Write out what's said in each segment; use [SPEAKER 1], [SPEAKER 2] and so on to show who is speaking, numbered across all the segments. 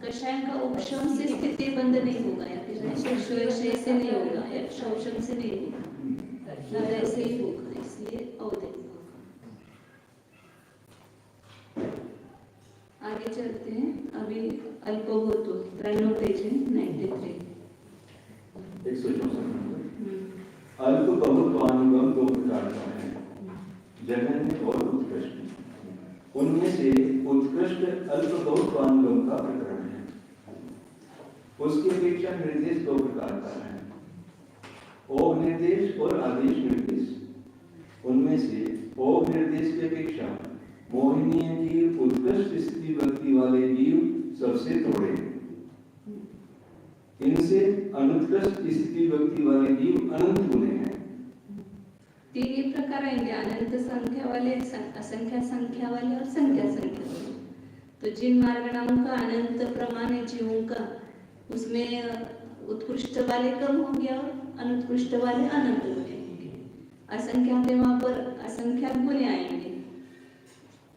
[SPEAKER 1] कषाय का उपशम से स्थिति बंद नहीं होगा या फिर से नहीं होगा या शोषण से नहीं होगा, ऐसे ही होगा, इसलिए अवधि। आगे चलते हैं। अभी अल्पभूतो 93 पेज है 93
[SPEAKER 2] अल्प बहुत्वानुगम दो प्रकार का है, जघन्य और उत्कृष्ट। उनमें से उत्कृष्ट अल्प बहुत्वानुगम का प्रकरण है। उसकी अपेक्षा निर्देश दो प्रकार का है, ओघ निर्देश और आदेश निर्देश। उनमें से ओघ निर्देश की अपेक्षा मोहिनीय जीव उत्कृष्ट स्थिति भक्ति वाले जीव सबसे थोड़े हैं। इनसे अनुत्कृष्ट स्थिति भक्ति वाले जीव अनंत गुने हैं।
[SPEAKER 1] तीन ही प्रकार आएंगे, अनंत संख्या वाले, असंख्या संख्या वाले और संख्या संख्या वाले। तो जिन मार्गणाओं का अनंत प्रमाण है जीवों का, उसमें उत्कृष्ट वाले कम होंगे और अनुत्कृष्ट वाले अनंत गुने होंगे। असंख्या के वहां पर असंख्यात गुने आएंगे,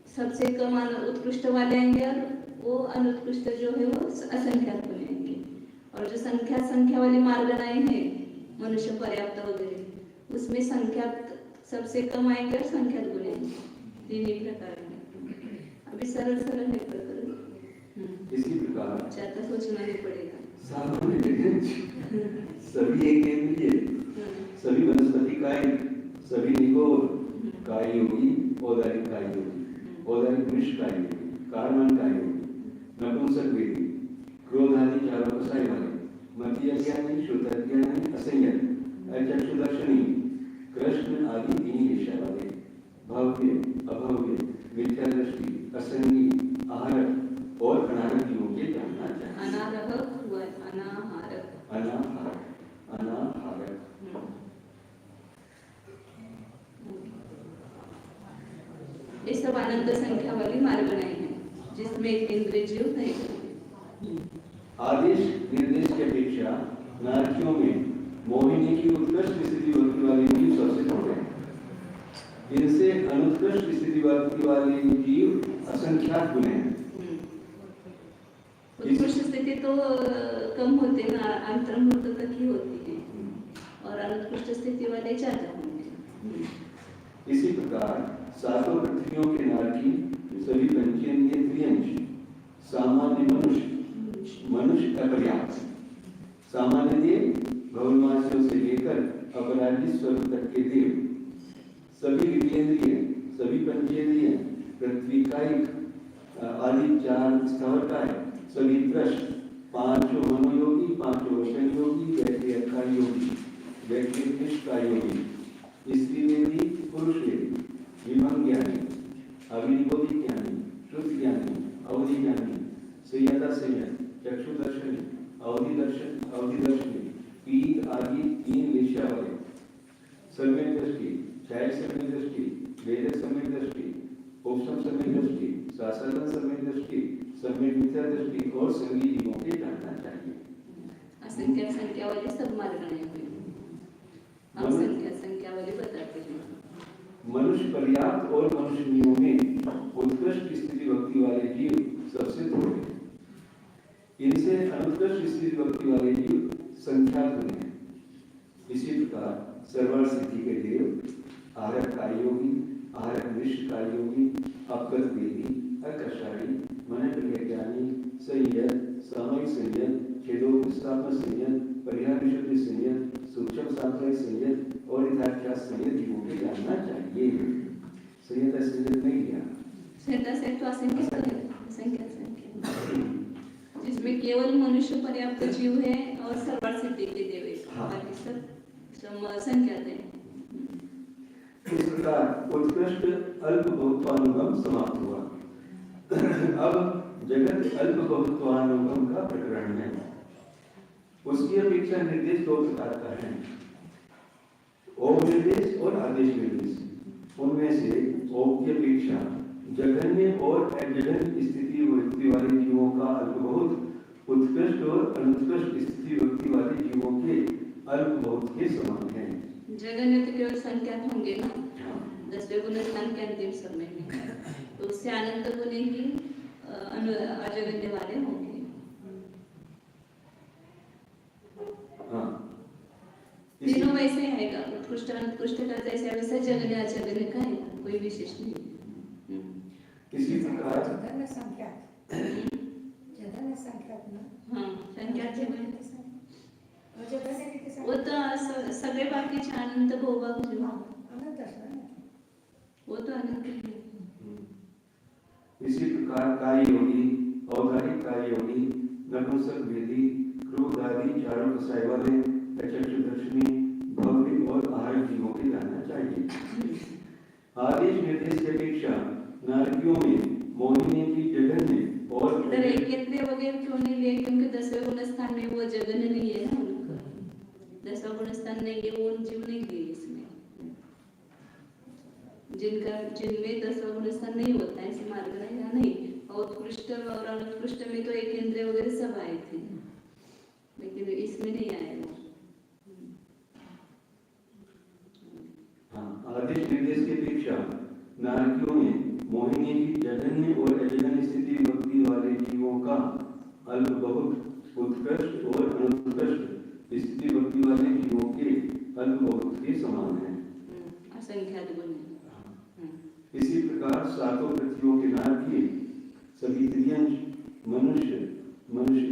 [SPEAKER 1] सबसे कम उत्कृष्ट वाले आएंगे और वो अनुत्कृष्ट जो है वो असंख्यात गुने आएंगे। और जो संख्या वाली मार्गणाएं हैं मनुष्य पर्याप्त वगैरह, उसमें संख्या सबसे कम आएंगे और संख्यात गुने आएंगे। तीन ही प्रकार हैं। अभी सरल सरल है प्रकरण,
[SPEAKER 2] इसी प्रकार
[SPEAKER 1] ज्यादा सोचना नहीं पड़ेगा।
[SPEAKER 2] सभी एक केंद्रीय, सभी वनस्पति काय, सभी निगोर काय योगी, औदारिक काय योगी, औदारिक मनुष्य काय योगी, कारमान काय योगी, नपुंसक वेदी, क्रोध आदि चारों कसाई वाले, मति अज्ञानी, श्रुत अज्ञानी, असंयत, अचक्षुदर्शनी, कृष्ण आदि तीन विषय वाले, भव्य, अभव्य, मिथ्या दृष्टि, असंगी, आहारक और अनाहारक जीवों के जानना चाहिए।
[SPEAKER 1] अनाहारक हुआ, अनाहारक,
[SPEAKER 2] अनाहारक, अनाहारक।
[SPEAKER 1] ये सब अनंत संख्या वाली मार्गणाएं हैं जिसमें एक इंद्रिय जीव नहीं करते।
[SPEAKER 2] आदेश निर्देश की अपेक्षा नारकियों में मोहिनी की उत्कृष्ट स्थिति भक्ति वाले जीव सबसे थोड़े हैं। इनसे अनुत्कृष्ट स्थिति भक्ति वाले जीव असंख्यात गुने हैं।
[SPEAKER 1] उत्कृष्ट स्थिति तो कम होते ना, अंतर्मुक्त तक ही होती है, और अनुत्कृष्ट स्थिति वाले ज्यादा होंगे।
[SPEAKER 2] इसी प्रकार सातों पृथ्वियों के नारकी सभी पंचेंद्रिय त्रियंश, सामान्य मनुष्य अपर्याप्त, सामान्य देव भवनवासियों से लेकर अपराधी स्वर्ग तक के देव, सभी विवेंद्रिय, सभी पंचेंद्रिय, पृथ्वी कायिक आदि चार स्थावरकाय, सभी त्रश, पांचों मनोयोगी, पांचों वचन योगी, व्यक्ति अकाय योगी, व्यक्ति निष्काय योगी, स्त्री वेदी, पुरुष वेदी, विभंग ज्ञानी, अविनिबोधि ज्ञानी, श्रुत ज्ञानी, अवधि ज्ञानी, संयता संयत, चक्षुदर्शनी, अवधि दर्शनी, पीत आदि तीन विषय वाले, सम्यक दृष्टि, छाया सम्यक दृष्टि, वेदक सम्यक दृष्टि, उपशम सम्यक दृष्टि, शासन सम्यक दृष्टि, सम्यक मिथ्या दृष्टि और संगी जीवों के जानना चाहिए।
[SPEAKER 1] असंख्य संख्या वाले सब मार्गणाएं हुई, हम संख्या वाले बताते हैं।
[SPEAKER 2] मनुष्य पर्याप्त और मनुष्य जीवों में उत्कृष्ट स्थिति भक्ति वाले जीव सबसे थोड़े हैं। इनसे अनुत्कृष्ट स्थिति भक्ति वाले जीव संख्यात बने हैं। इसी प्रकार सर्वर सिद्धि के देव, आहारक काय योगी, आहारक मिश्र काय योगी, अपगत वेदी, अकषायी, मन प्रिय ज्ञानी, संयत, सामयिक संयत, छेदोपस्थापन संयत, परिहार विशुद्धि संयत, सूक्ष्म सांख्यिक संयत और यथाख्यात संयत जीवों के जानना चाहिए। संयत संयत नहीं लिया,
[SPEAKER 1] संयत से तो असंख्य जिसमें केवल मनुष्य पर्याप्त जीव है और सर्वर सिद्धि के देव है, बाकी सब संख्यात है।
[SPEAKER 2] इस प्रकार उत्कृष्ट अल्प बहुत्वानुगम समाप्त हुआ। अब जगत अल्प बहुत्वानुगम का प्रकरण है। उसकी अपेक्षा निर्देश दो प्रकार का है, ओघ निर्देश और आदेश निर्देश। उनमें से ओघ की अपेक्षा जघन्य और अजघन्य स्थिति वृत्ति वाले जीवों का अल्प बहुत उत्कृष्ट और अनुत्कृष्ट स्थिति वृत्ति वाले जीवों के अल्प बहुत के समान है।
[SPEAKER 1] जघन्य तो केवल संख्यात होंगे ना, 10वें गुण स्थान के अंतिम समय में, तो उससे अनंत गुणे ही अजगन्य वाले होंगे।
[SPEAKER 2] हाँ
[SPEAKER 1] तीनों वैसे आएगा, उत्कृष्ट अनुत्कृष्ट का जैसे वैसे जगन्य अजगन्य का है, कोई विशेष नहीं।
[SPEAKER 2] इसी प्रकार
[SPEAKER 3] जगन्य संख्या ना
[SPEAKER 1] हाँ संख्या थे
[SPEAKER 3] जगन्य किती
[SPEAKER 1] वो
[SPEAKER 3] संख्या
[SPEAKER 1] तो सगळे बाकीचे अनंत भोभाग जो
[SPEAKER 3] अनंत असणार ना
[SPEAKER 1] वो तो अनंत ही है।
[SPEAKER 2] इसी प्रकार कार्य योगी, औदारिक कार्य योगी, नपुंसक वेदी, क्रोध आदि चारों कसाई वाले, चक्षुदर्शनी, भव्य और आहार जीवों के जानना चाहिए। आदेश निर्देश की अपेक्षा नारकियों में मोहिनी की जगन्य और
[SPEAKER 1] इधर एक केंद्रीय वगैरह क्यों नहीं लिए, क्योंकि 10वें गुण स्थान में वो जगन्य नहीं है ना उनका, 10वां गुण स्थान नहीं है, वो उन जीव नहीं लिए इसमें, जिनमें 10वां गुण स्थान नहीं होता है, ऐसे मार्ग यहाँ नहीं। और उत्कृष्ट और अनुत्कृष्ट में तो एक केंद्रीय वगैरह सब आए थे, लेकिन इसमें नहीं आए वो।
[SPEAKER 2] आदेश निर्देश की अपेक्षा नारकियों में मोहिनी की जगन्य और अजगन्य स्थिति भक्ति वाले जीवों का अल्प बहुत उत्कृष्ट और अनुत्कृष्ट स्थिति भक्ति वाले जीवों के अल्प बहुत के समान है,
[SPEAKER 1] असंख्यात गुण।
[SPEAKER 2] इसी प्रकार सातों पृथ्वियों के नारकी सभी त्रियंश मनुष्य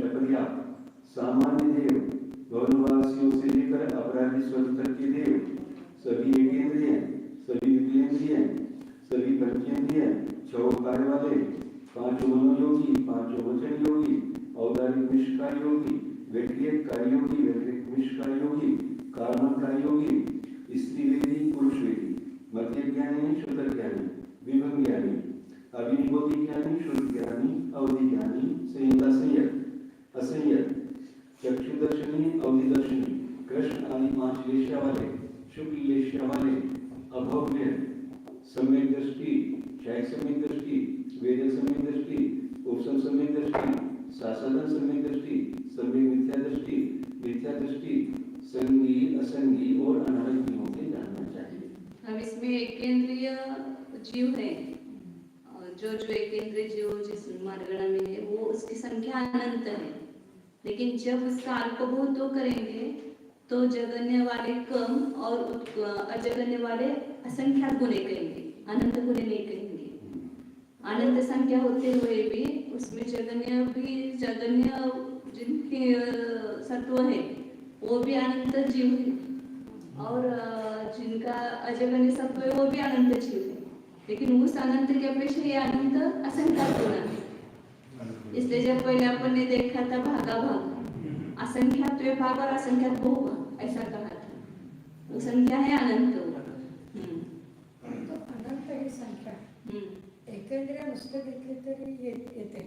[SPEAKER 2] अपर्याप्त, सामान्य देव, गौरवासियों से लेकर अपराधी स्वर्ग तक के देव, सभी एकेंद्रिय, सभी विकेंद्रिय, सभी पंचेंद्रिय, 6 कार्य वाले, 5 मनोयोगी, 5 वचन योगी, औदारिक निष्काय योगी, व्यक्तिगत कार्य योगी, व्यक्तिगत निष्काय योगी, कार्मक कार्य योगी, स्त्री वेदी, पुरुष वेदी, मध्य ज्ञानी, शुद्ध ज्ञानी, विभंग ज्ञानी, अभिनिबोधि ज्ञानी, शुद्ध ज्ञानी, अवधि ज्ञानी, संहिता संयत, असंयत, चक्षुदर्शनी, अवधिदर्शनी, कृष्ण आदि 5 लेशिया वाले, शुक्ल लेशिया वाले, अभव्य, सम्यक दृष्टि, क्षय सम्यक दृष्टि, वेद सम्यक दृष्टि, उपसम सम्यक दृष्टि, सासादन सम्यक दृष्टि, सम्यक मिथ्या दृष्टि, संगी, असंगी और अनारत जीवों से जानना चाहिए।
[SPEAKER 1] अब इसमें एक केंद्रीय जीव है, जो एक केंद्रीय जीव जिस मार्गणा में है वो उसकी संख्या अनंत है, लेकिन जब उसका अल्पभूत करेंगे तो जगन्य वाले कम और अजगन्य वाले असंख्यात गुणे कहेंगे, अनंत गुणे नहीं कहेंगे। अनंत संख्या होते हुए भी उसमें जगन्य जिनके सत्व है वो भी अनंत जीव है, और जिनका अजगन्य सत्व है वो भी अनंत जीव है, लेकिन उस अनंत की अपेक्षा ये अनंत असंख्यात गुण है। इसलिए जब पहले अपन ने देखा था भागा भाग, असंख्यात भाग और असंख्यात बहुभाग ऐसा कहा था, वो संख्या है अनंत।
[SPEAKER 3] तो अनंत ही संख्या एकेंद्रिय नुसतं घेतली तरी येते,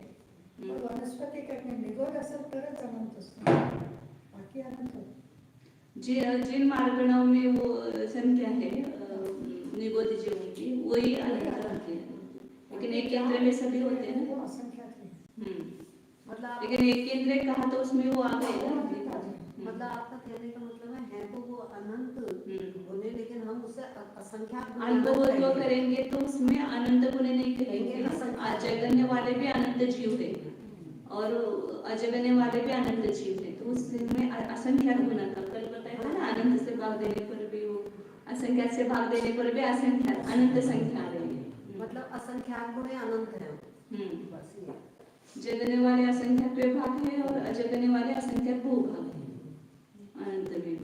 [SPEAKER 3] पण वनस्पती कडे निगोड असेल तरच अनंत असतो, बाकी अनंत होतं।
[SPEAKER 1] जिन मार्गणाओं में वो संख्या है निगोद जीवों की वही अनंत रहते हैं, लेकिन एक केंद्र में सभी होते हैं ना,
[SPEAKER 4] मतलब
[SPEAKER 1] लेकिन एक केंद्र कहा तो उसमें वो आ गए ना।
[SPEAKER 4] मतलब आपका कहने का मतलब है तो वो अनंत होने, लेकिन हम उसे असंख्यात
[SPEAKER 1] अल्पभूत करेंगे तो उसमें अनंत गुणे नहीं कहेंगे। अजगन्य वाले भी अनंत जीव है और अजगन्य वाले भी अनंत जीव है, तो उसमें असंख्यात गुना था, कल बताया था ना, अनंत से भाग देने पर भी वो असंख्यात से भाग देने पर भी असंख्यात अनंत संख्या आ रही है,
[SPEAKER 4] मतलब असंख्यात गुणे अनंत है। बस ये
[SPEAKER 1] जगन्य वाले असंख्यात विभाग है और अजगन्य वाले असंख्यात भूभाग है अनंत में।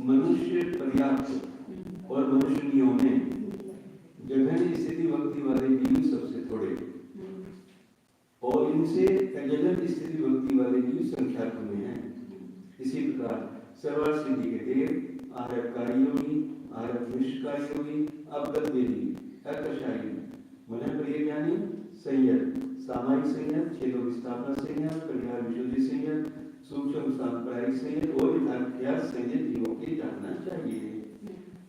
[SPEAKER 2] मनुष्य पर्याप्त और मनुष्यों में जगन्य स्थिति भक्ति वाले जीव सबसे थोड़े, और इनसे अजगन्य स्थिति भक्ति वाले जीव संख्यात में हैं। इसी प्रकार सर्वार्थ सिद्धि के देव, आहारकारी योगी, आहारक निष्कारी योगी, अवगत वेदी, अर्थशाही, मन प्रिय ज्ञानी, संयत, सामायिक संयत, छेदों विस्थापना संयत, परिहार विशुद्धि संयत, सूक्ष्म सांप्रदायिक संयत और यथार्थ्यास संयत जीवों के जानना चाहिए।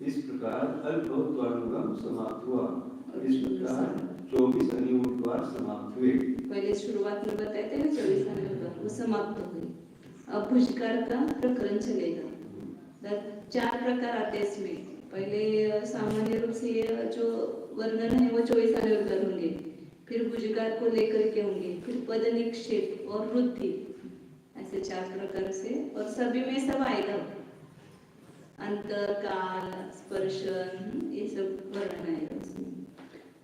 [SPEAKER 2] इस प्रकार अल्पत्वानुगम समाप्त हुआ। इस प्रकार 24 अनुद्वार समाप्त हुए।
[SPEAKER 1] पहले शुरुआत में बताए थे ना 24 अनुद्वार, वो समाप्त हो गई। अब भुजकार का प्रकरण चलेगा। 4 प्रकार आते हैं इसमें। पहले सामान्य रूप से जो वर्णन है वो 24 अनुद्वार होंगे, फिर भुजगार को लेकर के होंगे, फिर पद निक्षेप और वृद्धि, ऐसे 4 प्रकार से। और सभी में सब आएगा, अंतर, काल, स्पर्शन, ये सब वर्णन आएगा उसमें।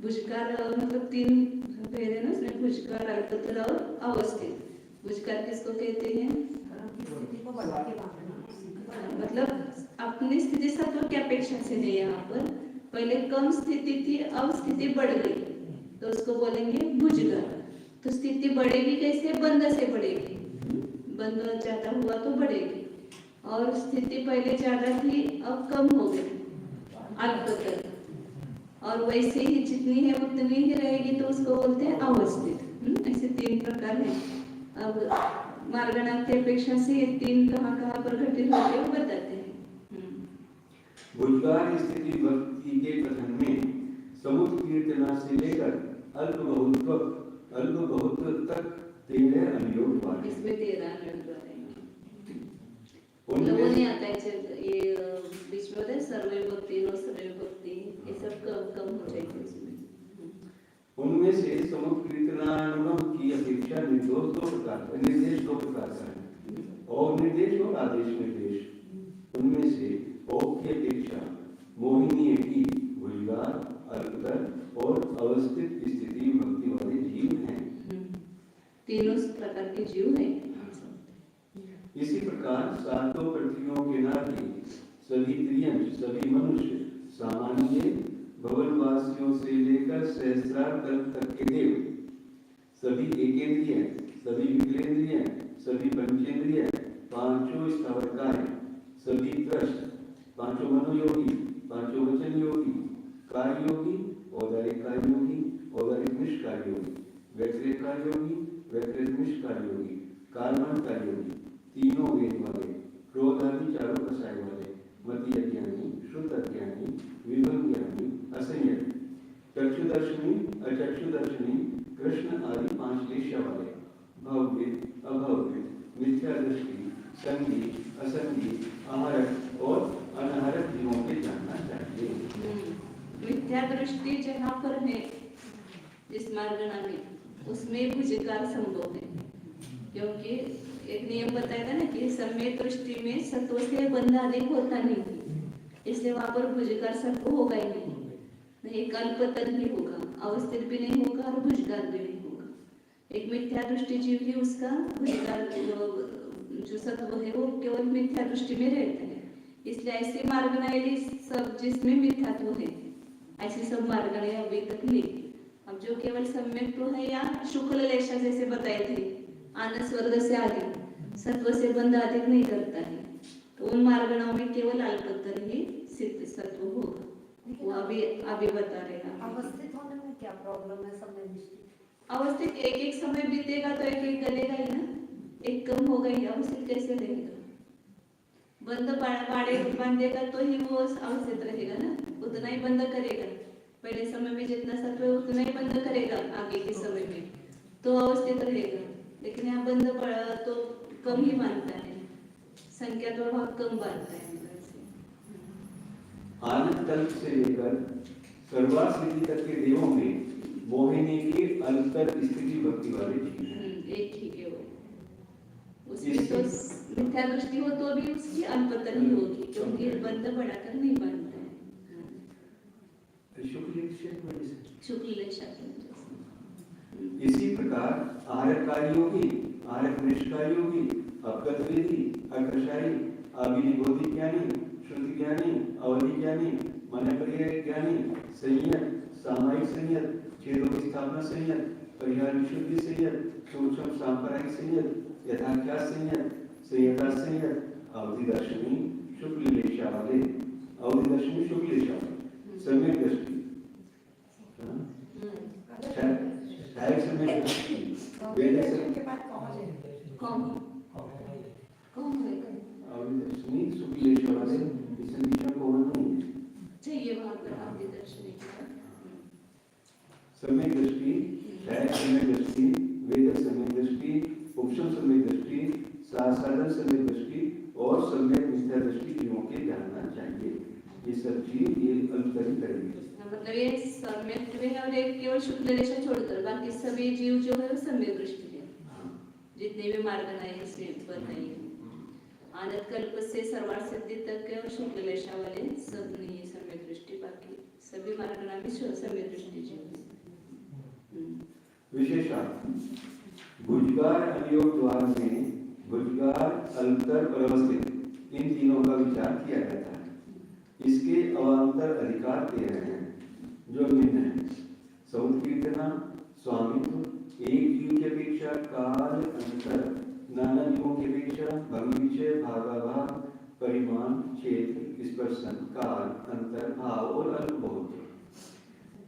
[SPEAKER 1] भुजगार मतलब 3 भेद है ना उसमें, भुजगार, अल्पतर और अवस्थित। भुजगार किसको कहते हैं?
[SPEAKER 4] स्थिति को बढ़ा के बांटना,
[SPEAKER 1] मतलब अपनी स्थिति सत्व की अपेक्षा से नहीं, यहाँ पर पहले कम स्थिति थी, अब स्थिति बढ़ गई तो उसको बोलेंगे भुजगार। तो स्थिति बढ़ेगी कैसे? बंध से बढ़ेगी, बंध ज्यादा हुआ तो बढ़ेगी, और स्थिति पहले ज्यादा थी अब कम हो गई, अल्पतर, और वैसे ही जितनी है उतनी ही रहेगी तो उसको बोलते हैं अवस्थित। ऐसे 3 प्रकार है। अब मार्गणाम की अपेक्षा से ये 3 कहाँ पर घटित होते हैं वो बताते हैं।
[SPEAKER 2] भुजगार स्थिति भक्ति के कथन में समुद्र कीर्तना से लेकर अल्प बहुत्व तक 13 अनुयोग वाले।
[SPEAKER 1] इसमें 13 अनुयोग वाले
[SPEAKER 2] उनमें
[SPEAKER 1] लोगों ने आता है, ये बीच में होता है सर्वैव भक्ति, नो सर्वैव भक्ति, ये सब कम हो जाएगी उसमें।
[SPEAKER 2] उनमें से समुद्र कीर्तनानुगम की अपेक्षा निर्देश 2 प्रकार का है, और निर्देश और आदेश निर्देश। उनमें से ओम की अपेक्षा मोहिनी की भुजगार, अल्पतर और अवस्थित स्थिति भक्ति वाले जीव हैं।
[SPEAKER 1] 3 प्रकार के जीव हैं।
[SPEAKER 2] इसी प्रकार 7 पृथ्वियों के नाते सभी त्रियंश, सभी मनुष्य, सामान्य भवनवासियों से लेकर सहस्रार कल्प तक के देव, सभी एकेंद्रिय, सभी विकलेंद्रिय, सभी पंचेंद्रिय, 5 स्थावरकाय, सभी त्रस्त, 5 मनोयोगी, 5 वचन योगी, कार्य योगी, औदारिक कार्य योगी, औदारिक निष्कार्य योगी, व्यतिरेक कार्य योगी, व्यतिरेक निष्कार्य योगी, कार्य कार्य योगी, तीनों वेद वाले, क्रोध आदि 4 कसाय वाले, मति अज्ञानी, शुद्ध अज्ञानी, विभंग ज्ञानी, असंयत, चक्षुदर्शनी, अचक्षुदर्शनी, कृष्ण आदि 5 लेशा वाले, भव्य, अभव्य, मिथ्या दृष्टि, संगी, असंगी, आहारक और अनाहारक जीवों के जानना चाहिए।
[SPEAKER 1] मिथ्या दृष्टि जहाँ पर है जिस मार्गणा में, उसमें भुजगार संभव है, क्योंकि एक नियम बताया था ना कि सम्यक दृष्टि में सत्व से बंध अधिक होता नहीं, इसलिए वहां पर भुजगार सत्व होगा ही नहीं, कल्पतर भी होगा, अवस्थित भी नहीं होगा और भुजगार भी नहीं होगा। एक मिथ्या दृष्टि जीव ही उसका भुजगार जो सत्व है वो केवल मिथ्या दृष्टि में रहता है। इसलिए ऐसे मार्गणाएं सब जिसमें मिथ्यात्व है, ऐसी सब मार्गणाएं अभी तक ली। अब जो केवल सम्यक है या शुक्ल लेशा जैसे बताए थे, आनंद स्वर्ग से आगे सत्व से बंध अधिक नहीं करता है, तो उन मार्गणाओं में केवल अल्पतर ही सिद्ध सत्व होगा, वो अभी बता रहे हैं।
[SPEAKER 4] अवस्थित होने में क्या प्रॉब्लम है? समय दृष्टि
[SPEAKER 1] अवस्थित एक समय बीतेगा तो एक गलेगा ही ना, एक कम होगा ही, अवस्थित कैसे रहेगा? बंद बांधेगा तो ही वो अवस्थित रहेगा ना, उतना ही बंद करेगा। पहले समय में जितना सत्व है उतना ही बंद करेगा, आगे के समय में तो अवस्थित रहेगा। लेकिन यहाँ बंद तो कम ही मानता है, संख्या तो भाग कम मानता है।
[SPEAKER 2] आनंद तल्प से लेकर सर्वास्थिति तक के देवों में मोहिनी की अंतर स्थिति भक्ति वाले जीव हैं।
[SPEAKER 1] एक ही है वो, उसमें तो मिथ्या दृष्टि हो तो भी उसकी अल्पतर ही होगी, क्योंकि बंद बढ़ाकर नहीं मानता है। शुक्ल लेशा।
[SPEAKER 2] इसी प्रकार आहारक योगी, आहारक निष्कार्य योगी, अवगत वेदी, अग्रशायी, अभिनिबोधि ज्ञानी, श्रुति ज्ञानी, अवधि ज्ञानी, मनप्रिय ज्ञानी, संयत, सामायिक संयत, छेदों की स्थापना संयत, परिहार विशुद्धि संयत, सूक्ष्म सांप्रदायिक संयत, यथाख्यात संयत, संयता संयत, अवधि दर्शनी, शुक्ल लेशा वाले, अवधि दर्शनी शुक्ल लेशा वाले, सम्यक दृष्टि, शायद सम्यक दृष्टि, वेद
[SPEAKER 3] के बाद
[SPEAKER 1] कौन होगा?
[SPEAKER 2] अवधि दर्शनी शुक्ल लेशा वाले, इससे नीचे कौन नहीं
[SPEAKER 1] चाहिए वहां पर अवधि दर्शनी का
[SPEAKER 2] सम्यक दृष्टि, शायद सम्यक दृष्टि, वेद सम्यक दृष्टि, उपशम सम्यक दृष्टि, साधन सम्यक दृष्टि और सम्यक मिथ्या दृष्टि जीवों के जानना चाहिए। ये सब चीज ये अंतरित करेंगे।
[SPEAKER 1] मतलब ये सम्यक है और एक केवल शुक्ल रेखा छोड़कर बाकी सभी जीव जो है वो सम्यक दृष्टि है। जितने भी मार्ग है इसमें बताइए आनंद कल्प से सर्वार्थ सिद्धि तक के और शुक्ल रेखा वाले सब नहीं सम्यक दृष्टि, बाकी सभी मार्ग नाम भी सम्यक दृष्टि जीव।
[SPEAKER 2] विशेषार्थ भुजगार अनुयोग द्वार में भुजगार अल्तर और अवस्थित इन तीनों का विचार किया जाता है। इसके अवान्तर अधिकार दे रहे हैं जो निम्न है। समुद्र कीर्तना स्वामित्व एक जीव की अपेक्षा काल अंतर नाना जीवों की अपेक्षा भविष्य भागाभाग परिमाण क्षेत्र स्पर्शन काल अंतर भाव और अल्पबहुत।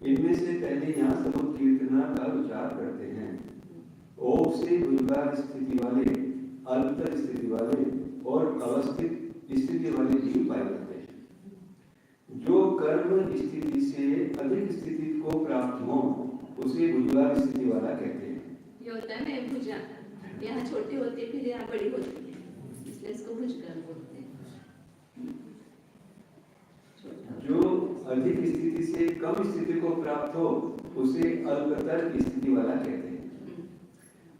[SPEAKER 2] इनमें से पहले यहाँ समुद्र कीर्तना का विचार करते हैं। ओम से भुजगार स्थिति वाले अल्तर स्थिति वाले और अवस्थित स्थिति वाले जीव पाए जाते हैं। जो कर्म स्थिति से अधिक स्थिति को प्राप्त हो उसे भुजगार स्थिति वाला कहते हैं।
[SPEAKER 1] ये होता है ना भुजा, यहाँ छोटी होती है फिर यहाँ बड़ी होती है, इसलिए इसको भुजगार बोलते हैं।
[SPEAKER 2] जो अधिक स्थिति से कम स्थिति को प्राप्त हो उसे अल्पतर स्थिति वाला कहते हैं।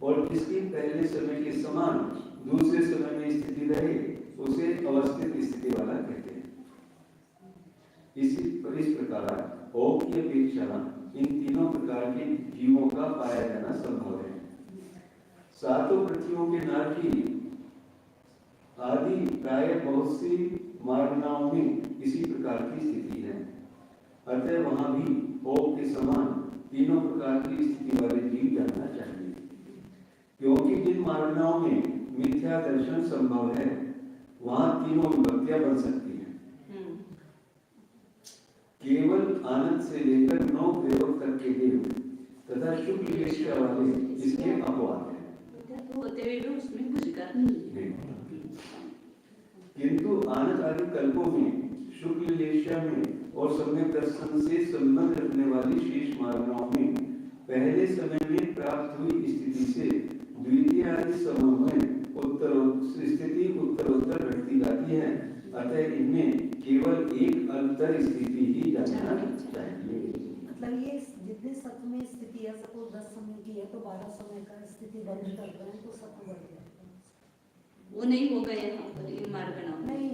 [SPEAKER 2] और जिसकी पहले समय के समान दूसरे समय में स्थिति रहे उसे अवस्थित स्थिति वाला कहते हैं। इस प्रकार ओम की अपेक्षा इन तीनों प्रकार के जीवों का पाया जाना संभव है। सातों पृथ्वियों के नारकी आदि प्राय बहुत सी मारणाओं में इसी प्रकार की स्थिति है। अतः वहां भी ओम के समान तीनों प्रकार की स्थिति वाले जीव जानना चाहिए, क्योंकि जिन मारणाओं में मिथ्या दर्शन संभव है वहां तीनों विभक्तियां बन सकती हैं। केवल आनंद से लेकर 9 प्रयोग तक के देव तथा शुक्ल वेश्या वाले इसके अपवाद हैं।
[SPEAKER 1] होते हुए भी उसमें भुजगार नहीं।
[SPEAKER 2] किंतु आनंद आदि कल्पों में शुक्ल वेश्या में और सम्यक दर्शन से संबंध रखने वाली शेष मारणाओं में पहले समय में प्राप्त हुई स्थिति से द्वितीय आदि समूह में उत्तरोत्तर घटती जाती है। अतः इनमें केवल एक अंतर स्थिति ही जानना चाहिए।
[SPEAKER 4] मतलब ये जितने सत्व में स्थिति है, सपोज 10 समय की है तो 12 समय का स्थिति बंद कर दें तो सत्व बढ़ जाएगा।
[SPEAKER 1] वो नहीं होगा यहाँ पर इन मार्गणाओं में।
[SPEAKER 4] नहीं,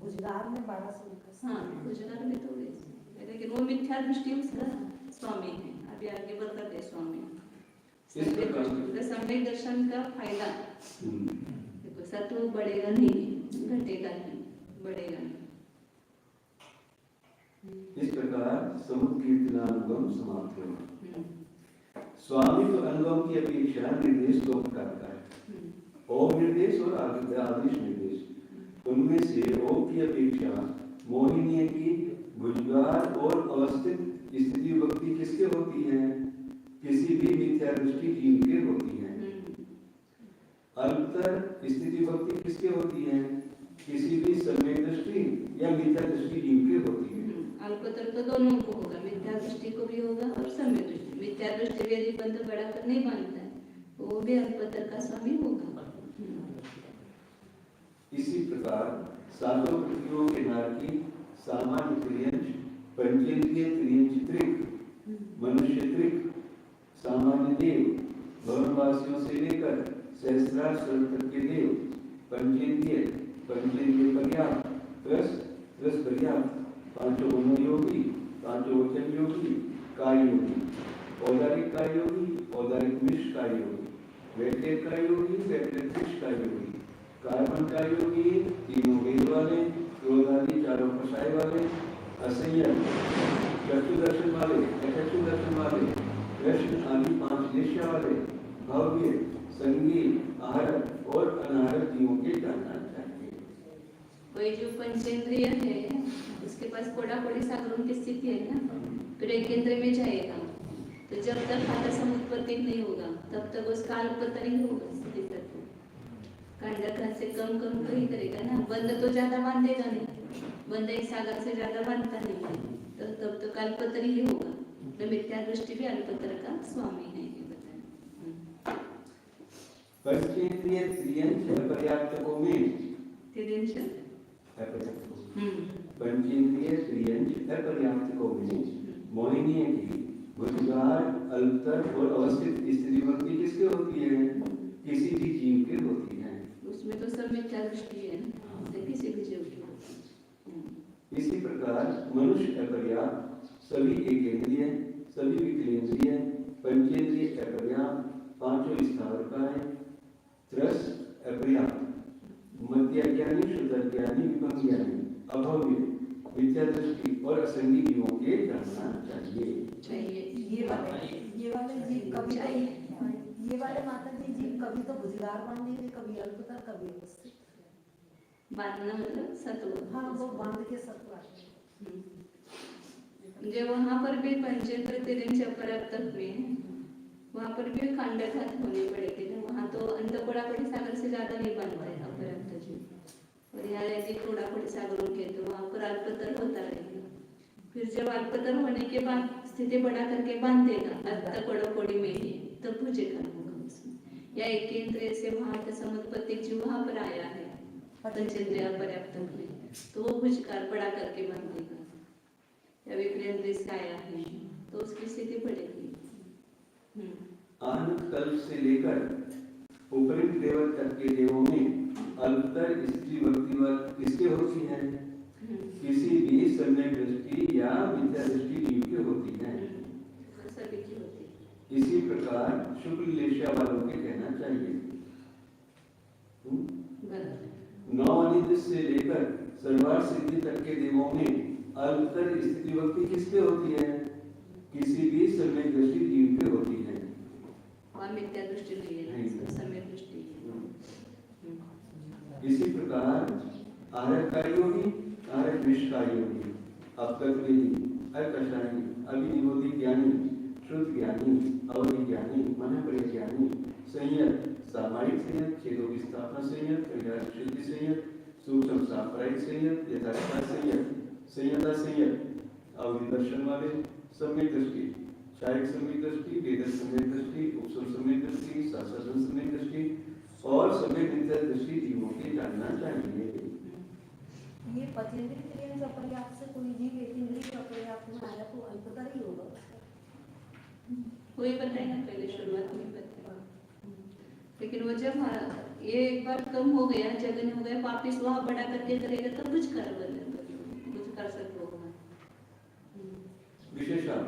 [SPEAKER 4] भुजगार में 12 समय का।
[SPEAKER 1] हाँ, भुजगार में तो वैसे, लेकिन वो मिथ्या दृष्टि उसका स्वामी है। अभी आगे बताते हैं स्वामी। सम्यक दर्शन का फायदा देखो, सत्व बढ़ेगा नहीं, घटेगा नहीं, बढ़ेगा नहीं।
[SPEAKER 2] इस प्रकार समुद्र कीर्तनानुगम समाप्त हुआ। स्वामी तो अनुगम की अपेक्षा निर्देश 2 प्रकार का है, ओम निर्देश और आदेश निर्देश। उनमें से ओम की अपेक्षा मोहिनी की भुजगार और अवस्थित स्थिति विभक्ति किसके होती है? किसी भी मिथ्या दृष्टि जीव के होती है। अल्पतर स्थिति विभक्ति किसके होती है? किसी भी सम्यक दृष्टि या मिथ्या दृष्टि जीव के होती है।
[SPEAKER 1] अल्पतर तो दोनों को होगा, मिथ्या दृष्टि को भी होगा और सम्यक दृष्टि। मिथ्या दृष्टि भी यदि बंद बड़ा कर नहीं मानता है वो भी अल्पतर का स्वामी होगा।
[SPEAKER 2] इसी प्रकार सातों पृथ्वियों के नारकी सामान्य त्रियंश, पंचेंद्रिय त्रियंश त्रिक, मनुष्य त्रिक, सामान्य देव, भवनवासियों से लेकर सहस्रार स्वर्ग तक के देव, पंचेंद्रिय पर्याप्त, रस पर्याप्त, पांचों मनोयोगी, पांचों वचन योगी, काय योगी, औदारिक काय योगी, औदारिक मिश्र काय योगी, वैतरिक काय योगी, वैतरिक मिश्र काय योगी, कार्बन काय योगी, तीनों वेद वाले, क्रोधादि चारों कषाय वाले, असंयम चक्षुदर्शन वाले, अचक्षुदर्शन वाले, कृष्ण आदि 5 देश वाले, भव्य, संगीत, आहारक और अनाहारक जीवों के जानना चाहिए।
[SPEAKER 1] कोई जो पंचेंद्रिय है उसके पास कोड़ा कोड़ी सागरों की स्थिति है ना, फिर एक केंद्र में जाएगा तो जब तक खाता समुत्पत्ति नहीं होगा तब तक उसका अल्पतर ही होगा। स्थिति तक कांडा से कम ही करेगा ना, बंद तो ज्यादा बांधेगा नहीं, बंद एक सागर से ज्यादा बांधता नहीं, तो तब तो अल्पतर ही होगा। तो मिथ्या दृष्टि भी अल्पतर का स्वामी है, ये बताया।
[SPEAKER 2] पंचेंद्रिय त्रियंश पर्याप्तकों में
[SPEAKER 1] त्रियंश
[SPEAKER 2] पंचेंद्रिय त्रियंश अपर्याप्तकों में मोहिनी की बुद्धिकार अल्पतर और अवस्थित स्थिति भक्ति किसके होती है? किसी भी जीव के होती है।
[SPEAKER 1] उसमें तो सब मिथ्या दृष्टि है, किसी भी जीव की होती है।
[SPEAKER 2] इसी प्रकार मनुष्य अपर्याप्त, सभी एकेंद्रिय, सभी विकलेंद्रिय, पंचेंद्रिय अपर्याप्त, पांचों स्थावरकाय, त्रस अपर्याप्त, मध्याज्ञानी, शुद्धाज्ञानी, विभंज्ञानी, अभव्य, मिथ्या दृष्टि और असंगी जीवों के जानना चाहिए।
[SPEAKER 4] ये वाले जीव कभी तो ये वाले माता जी जीव कभी तो बुझगार बांधेंगे, कभी अल्पतर, कभी अवस्थित।
[SPEAKER 1] बांधना मतलब सत्व।
[SPEAKER 4] हाँ, वो बांध के सत्व।
[SPEAKER 1] जो वहाँ पर भी पंचेंद्र तिरंज अपर्याप्त में वहाँ पर भी खंडघात होनी पड़ेगी। वहाँ तो अंतकोड़ाकोड़ी सागर से ज्यादा नहीं बनता है अपर्याप्त जीव, और यहाँ यदि कोड़ाकोड़ी सागरों के तो वहाँ पर अल्पतर होता रहेगा। फिर जब अल्पतर होने के बाद स्थिति बढ़ा करके बांध देगा अंतकोड़ाकोड़ी में ही, तब पूजे कर्म होगा उसमें। या एक केंद्र से वहाँ का समुत्पत्ति जीव वहाँ पर आया है पंचेंद्रिय अपर्याप्त में, तो वो भुजकार बढ़ा करके बांधेगा। या विकलेंद्र से आया है तो उसकी स्थिति बढ़ेगी।
[SPEAKER 2] आनंद कल्प से लेकर उपरित देवल तक के देवों में अल्पतर स्त्री भक्ति किसके होती है? किसी भी सम्यक दृष्टि या मिथ्या दृष्टि जीव की होती है।
[SPEAKER 1] सभी की होती है।
[SPEAKER 2] इसी प्रकार शुक्ल लेशा वालों के कहना चाहिए। नौ अनिद्र से लेकर सर्वार्थ सिद्धि तक के देवों में अल्पतर स्थिति भक्ति किसके होती है? किसी भी सम्यक दृष्टि जीव के होती है।
[SPEAKER 1] वहाँ मिथ्या दृष्टि नहीं है, इसका सम्यक दृष्टि है।
[SPEAKER 2] इसी प्रकार आहारकारियों की, आहार निष्कारियों की, अपकल्पवेदी, अकषायी, अभिनिबोधि ज्ञानी, शुद्ध ज्ञानी, अवधि ज्ञानी, मनःप्रिय ज्ञानी, संयत, सामायिक संयत, छेदों की स्थापना संयत, परिहार शुद्धि संयत, सूक्ष्म साप्रायिक संयत, यथार्थ संयत, संयता संयत, अवधि दर्शन वाले, सम्यक दृष्टि, शायक सम्यक दृष्टि, वेद सम्यक दृष्टि, उपसम सम्यक दृष्टि, शास्त्रज्ञ सम्यक दृष्टि और सम्यक मिथ्या दृष्टि जीवों के जानना चाहिए।
[SPEAKER 4] ये पचेंद्रिय क्रिया जो अपर्याप्त से कोई जीव एक इंद्रिय का अपर्याप्त में आया तो अल्पतर ही होगा।
[SPEAKER 1] वही बताएगा, पहले शुरुआत में बताया। लेकिन वो जब ये एक बार कम हो गया, जगन हो गया, वापिस वहाँ बड़ा करके करेगा तब कुछ कर सकते होगा।
[SPEAKER 2] विशेषण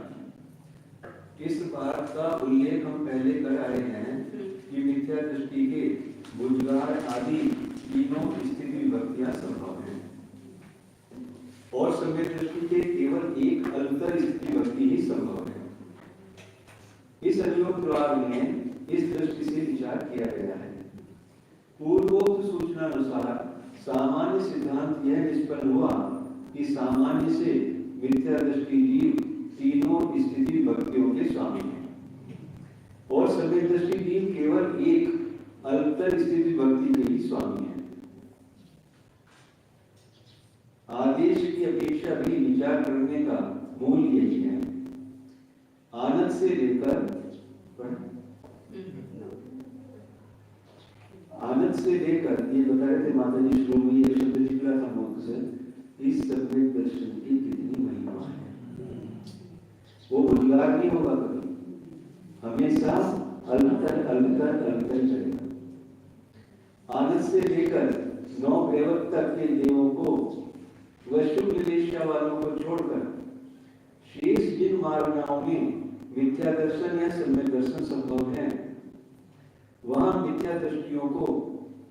[SPEAKER 2] इस बात का उल्लेख हम पहले कर आए हैं कि मिथ्या दृष्टि के बुझगार आदि तीनों स्थिति विभक्तियां संभव हैं और सम्यक दृष्टि के केवल एक अल्पतर स्थिति विभक्ति ही संभव है। इस अनुयोग प्रभाव में इस दृष्टि से विचार किया गया है। पूर्वोक्त सूचना अनुसार सामान्य सिद्धांत यह निष्पन्न हुआ कि सामान्य से मिथ्या दृष्टि जीव तीनों स्थिति विभक्तियों के स्वामी हैं और सम्यक दृष्टि जीव केवल एक अल्पतर स्थिति विभक्ति के ही स्वामी हैं। आदेश की अपेक्षा भी विचार करने का मूल यही है। आनंद से लेकर ये बता रहे थे माता जी शुरू में ये शब्द निकला था मुख से, इस सम्यक दर्शन की कितनी महिमा है। वो बुझगार नहीं होगा कभी, हमेशा अल्पतर चलेगा। आनंद से लेकर 9 प्रेवक तक के देवों को व शुक्ल देशा वालों को छोड़कर शेष जिन मार्गनाओं में मिथ्या दर्शन या सम्यक दर्शन संभव है, वहां मिथ्या दृष्टियों को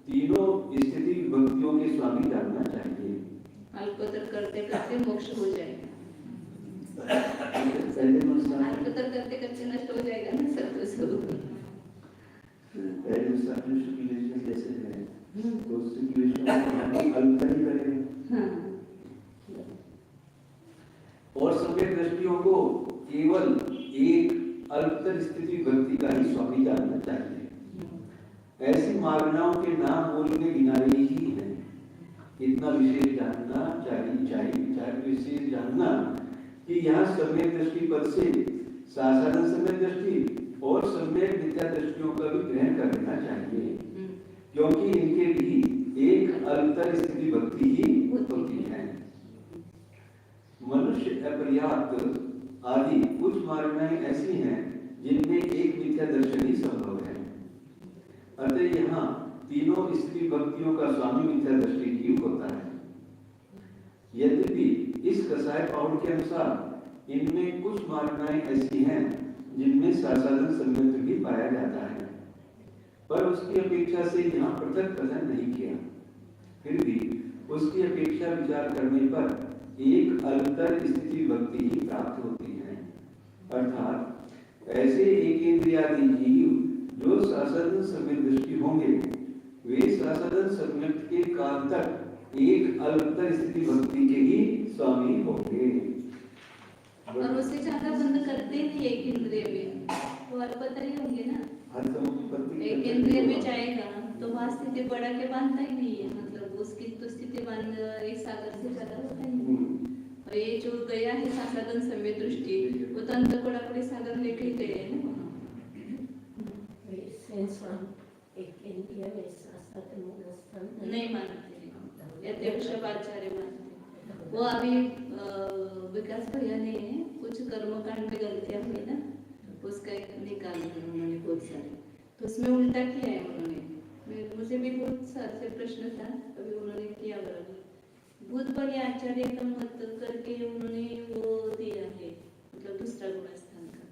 [SPEAKER 2] तीनों स्थिति विभक्तियों के स्वामी जानना चाहिए।
[SPEAKER 1] अल्पतर करते करते मोक्ष हो जाएगा। अल्पतर करते करते नष्ट हो जाएगा ना सत्व स्वरूप।
[SPEAKER 2] कैसे है तो अल्पतर ही करेगा। और सम्यक दृष्टियों को केवल एक अल्पतर स्थिति विभक्ति का ही स्वामी जानना चाहिए। ऐसी मार्गनाओं के नाम बोलने गिनारे ही है। इतना विशेष जानना चाहिए विशेष जानना कि यहाँ सम्यक दृष्टि पद से साधारण सम्यक दृष्टि और सम्यक मिथ्या दृष्टियों का भी ग्रहण कर लेना चाहिए, क्योंकि इनके भी एक अल्पतर स्थिति भक्ति ही होती है। मनुष्य अपर्याप्त, आदि कुछ मारणाएं ऐसी हैं जिनमें एक मिथ्या दर्शन ही संभव है। अतः यहाँ तीनों स्त्री भक्तियों का स्वामी मिथ्या दृष्टि ही होता है। यद्यपि इस कसाय पाउड के अनुसार इनमें कुछ मारणाएं ऐसी हैं जिनमें साधन संबंध भी पाया जाता है, पर उसकी अपेक्षा से यहाँ पृथक कथन नहीं किया। फिर भी उसकी अपेक्षा विचार करने पर एक अलतर स्थिति भक्ति ही प्राप्त होती है, अर्थात ऐसे एक इंद्रियादि जीव जो साधन सम्यक दृष्टि होंगे वे साधन सम्यक के काल तक एक अलतर स्थिति भक्ति के ही स्वामी होंगे।
[SPEAKER 1] और उसे ज्यादा बंद करते नहीं एक इंद्रिय में, तो और पता ही होंगे ना, एक इंद्रिय में जाएगा तो वहां स्थिति बढ़ा के बांधता ही नहीं है, मतलब उसकी तो स्थिति बांध एक सागर से ज्यादा होता ही नहीं। और ये जो गया है साधन सम्यक दृष्टि, वो तो अंतःकोणाकडे सागर लेके ही गए हैं ना। नहीं मानते, यथेक्षपाचार्य मानते। वो अभी विकास भैया ने कुछ कर्मकांड में गलतियां हुई ना, उसका एक निकाला उन्होंने बहुत सारे, तो उसमें उल्टा किया है उन्होंने। मुझे भी बहुत सारे से प्रश्न था, अभी उन्होंने किया बराबर। भूत बलि आचार्य का मत करके उन्होंने वो दिया है, मतलब दूसरा गुण स्थान का।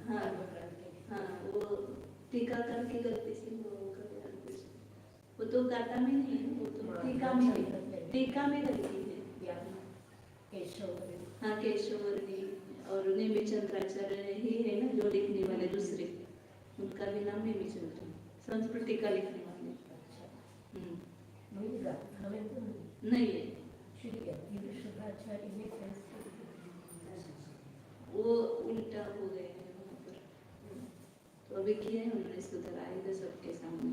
[SPEAKER 1] हाँ हाँ, वो टीका करके गलती से वो तो गाता में नहीं है, वो तो टीका में गलती है। हाँ, केशववर्णी और नेमिचंद्राचार्य ही है ना जो लिखने वाले दूसरे, उनका भी नाम नेमिचंद्र, संस्कृत टीका लिखने वाले। नहीं है, वो उल्टा हो गए हैं वहाँ पर, तो अभी किए हैं उन्होंने सुधार, आएगा सबके सामने।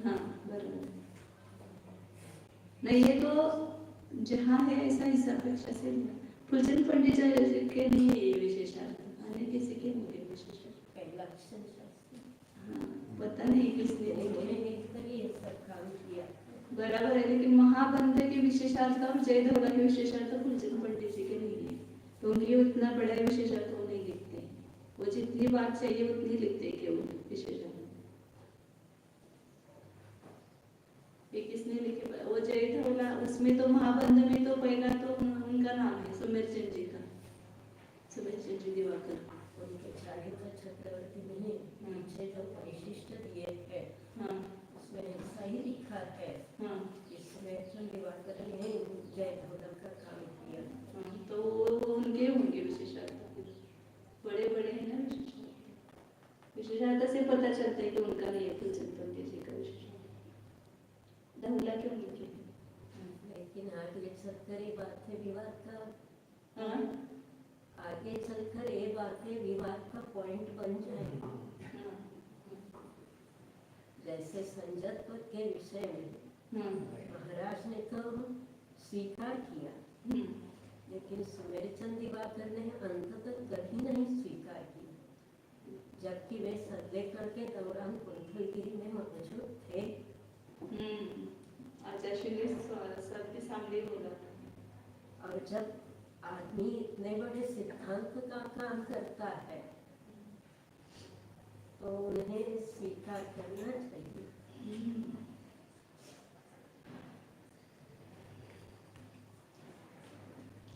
[SPEAKER 1] हाँ बराबर, नहीं ये तो जहाँ है ऐसा इस अपेक्षा से फुलचंद पंडित जी के नहीं है ये विशेषार्थ, अन्य किसी के होंगे विशेषार्थ। हाँ, पता नहीं किसने बराबर है, लेकिन महाबंध के विशेषार्थ और जय धवला के विशेषार्थ फुलचंद पंडित जी के नहीं है, तो उनकी उतना बड़ा विशेषार्थ वो नहीं लिखते, वो जितनी बात चाहिए उतनी लिखते केवल विशेषार्थ। किसने लिखे वो जय धवला, उसमें तो महाबंध में तो पहला तो उनका नाम है सुमेरचंद जी का, सुमेरचंद जी दिवाकर।
[SPEAKER 4] उनके चारित्र चक्रवर्ती में नीचे जो वैशिष्ट दिए हैं, हाँ, उसमें ऐसा ही लिखा है, हाँ, इसमें चंद दिवाकर ने जय धवला का काम किया।
[SPEAKER 1] हाँ, तो वो उनके होंगे विशेषार्थ, बड़े बड़े हैं ना विशेषार्थ। विशेषार्थ से पता चलता है कि उनका नहीं है फुलचंद पंडित जी का विशेषार्थ। धवला क्यों लिखे?
[SPEAKER 4] लेकिन आगे चलकर ये बातें विवाद का,
[SPEAKER 1] हाँ,
[SPEAKER 4] आगे चलकर ये बातें विवाद का पॉइंट बन जाएगी। जैसे संजत्व के विषय में महाराज ने तो स्वीकार किया, लेकिन सुमेरचंद दिवाकर ने अंत तक कभी नहीं स्वीकार किया, जबकि वे सर्वेक्षण के दौरान कुंठलगिरी में मौजूद थे।
[SPEAKER 1] आचार्य ने सबके सामने बोला,
[SPEAKER 4] और जब आदमी इतने बड़े सिद्धांत का काम करता है तो उन्हें स्वीकार करना चाहिए।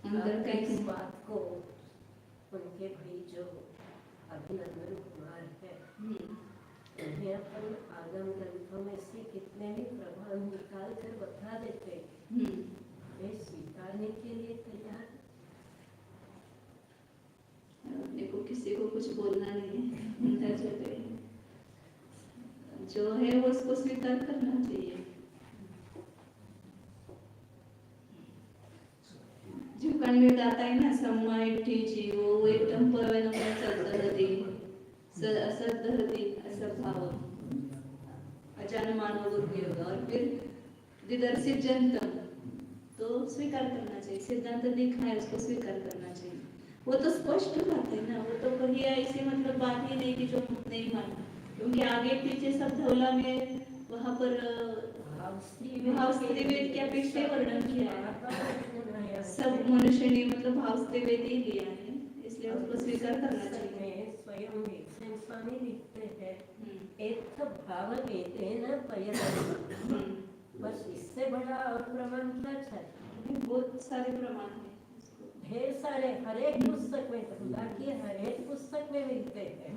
[SPEAKER 1] अंदर का
[SPEAKER 4] इस बात को उनके भाई जो अभिनंदन कुमार है, उन्हें अपन आगम ग्रंथों में से कितने भी प्रभाव निकाल कर बता देते, वे स्वीकारने के लिए तैयार।
[SPEAKER 1] देखो किसी को कुछ बोलना नहीं है, जो है वो उसको स्वीकार करना चाहिए। जो कंड आता है ना समायठी जीवो वो एकदम परवेनमय सद्दहती ऐसा भाव अचानक मानव बुद्धि होगा, और फिर दिदर्शित जनतम तो स्वीकार करना चाहिए, सिद्धांत दिखा है उसको स्वीकार करना चाहिए। वो तो स्पष्ट बात है ना, वो तो कहीं ऐसी मतलब बात ही नहीं कि जो नहीं माना, क्योंकि आगे पीछे सब धवला में वहाँ पर
[SPEAKER 4] भाव
[SPEAKER 1] स्त्री वेद की अपेक्षा वर्णन किया है। सब
[SPEAKER 4] सब
[SPEAKER 1] मनुष्य ने मतलब भाव स्त्री वेद ही लिया है, इसलिए उसको स्वीकार करना चाहिए।
[SPEAKER 4] में स्वयं भीमसेन स्वामी लिखते हैं
[SPEAKER 1] हम्म,
[SPEAKER 4] एक भाव वेदेन पयते। बस इससे बड़ा और प्रमाण क्या चाहिए?
[SPEAKER 1] बहुत सारे प्रमाण हैं इसको।
[SPEAKER 4] ढेर सारे, हर एक पुस्तक में, खुदा की हर एक पुस्तक में मिलते हैं।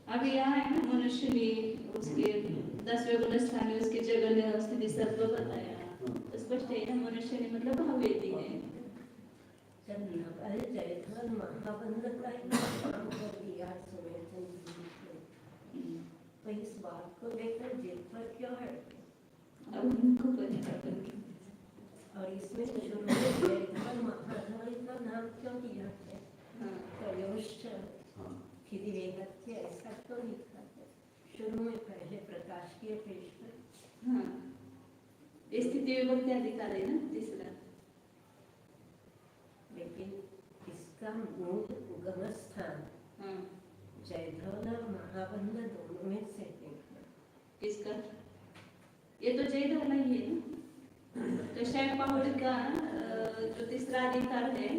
[SPEAKER 1] अभी यहाँ है ना, मनुष्य ने उसके 10वें गुण स्थान में उसकी जगह स्थिति सत्व बताया, तो स्पष्ट है ना, मनुष्य ने मतलब भावेदी है।
[SPEAKER 4] जब नवल जयधर महाबंध का नाम कर दिया सुमेरचंद जी ने, तो इस बात को लेकर जिद पर क्यों है?
[SPEAKER 1] अब उनको पता
[SPEAKER 4] और इसमें शुरू में जयधर महाधवल का नाम क्यों दिया है? तयोश्च फिर वेदत्य ऐसा क्यों लिखा है? शुरू में पहले प्रकाशिकीय पेश कर।
[SPEAKER 1] हाँ, स्थिति विभक्ति अधिकार है ना तीसरा।
[SPEAKER 4] लेकिन इसका मूल उगम स्थान
[SPEAKER 1] हाँ,
[SPEAKER 4] जयधवल और महाबंध दोनों में से है।
[SPEAKER 1] किसका? ये तो जय धवला ही है ना। कषाय पहाड़ का जो तीसरा अधिकार है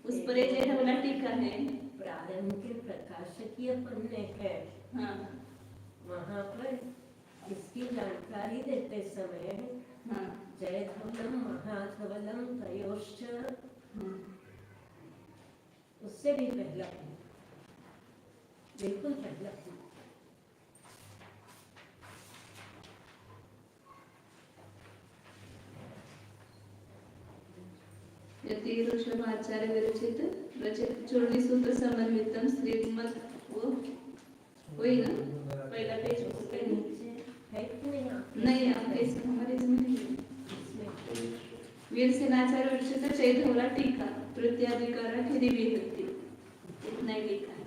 [SPEAKER 1] उस पर ये जय धवला टीका है।
[SPEAKER 4] प्रारंभ के प्रकाशकीय पन्ने है,
[SPEAKER 1] हाँ,
[SPEAKER 4] वहाँ पर इसकी जानकारी देते समय
[SPEAKER 1] हाँ,
[SPEAKER 4] जयधवलम महाधवलम तयोश्च,
[SPEAKER 1] हाँ,
[SPEAKER 4] उससे भी पहला, बिल्कुल पहला।
[SPEAKER 1] यति ऋषभाचार्य विरचित रचित चूर्णी सूत्र समन्वितम श्रीमद् वो वही ना पहला पेज उसके नीचे
[SPEAKER 4] है कि नहीं आप?
[SPEAKER 1] नहीं, आप इस हमारे इसमें नहीं है।
[SPEAKER 4] इसमें
[SPEAKER 1] वीरसेनाचार्य विरचित जय धवला टीका तृतीय अधिकार खिदी विभक्ति, इतना ही लिखा है।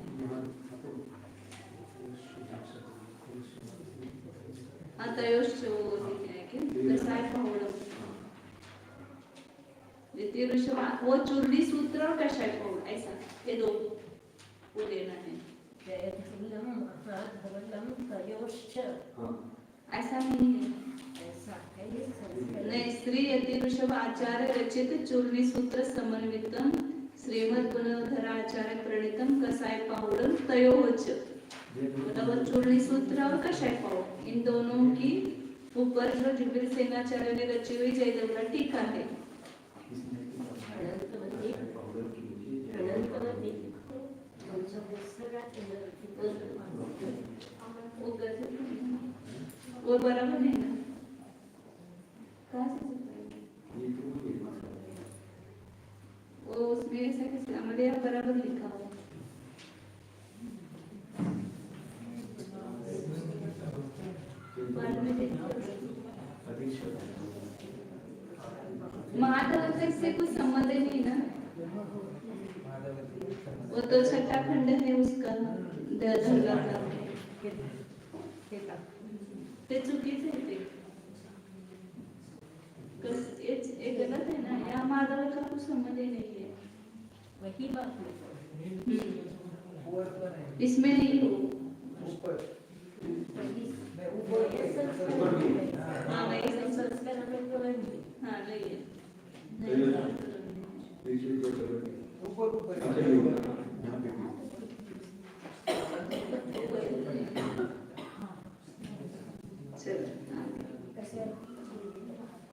[SPEAKER 1] अतयोश्च वो लिखा है कि कसाय पहाड़ द्वितीय ऋषभ वो चूर्णी सूत्र और कषाय पौड़, ऐसा ये दो वो लेना है।
[SPEAKER 4] जयधवलम महाधवलम तयोश्च,
[SPEAKER 1] ऐसा नहीं है।
[SPEAKER 4] ऐसा है ये संस्कृत।
[SPEAKER 1] नहीं, श्री यति ऋषभ आचार्य रचित चूर्णी सूत्र समन्वितम श्रीमद् गुणधराचार्य प्रणीतम कसाय पौड़ तयोच, मतलब चूर्णी सूत्र और कषाय पौड़, इन दोनों की ऊपर जो वीरसेनाचार्य ने रची हुई जय धवला टीका है। वो बराबर नहीं ना, कहाँ से सिखाएंगे? वो उसमें ऐसा कैसे, हमारे यहाँ बराबर लिखा हुआ। बाद में देखो। महाधवल तक से कुछ संबंध नहीं ना, वो तो छठा खंड है उसका धरला का, ते चुकीचं आहे ते। ये गलत है ना, या महाधवल का कुछ संबंध ही नहीं है।
[SPEAKER 4] वही बात है।
[SPEAKER 1] इसमें नहीं हो। हाँ वही संस्कार में तो नहीं। हाँ नहीं है।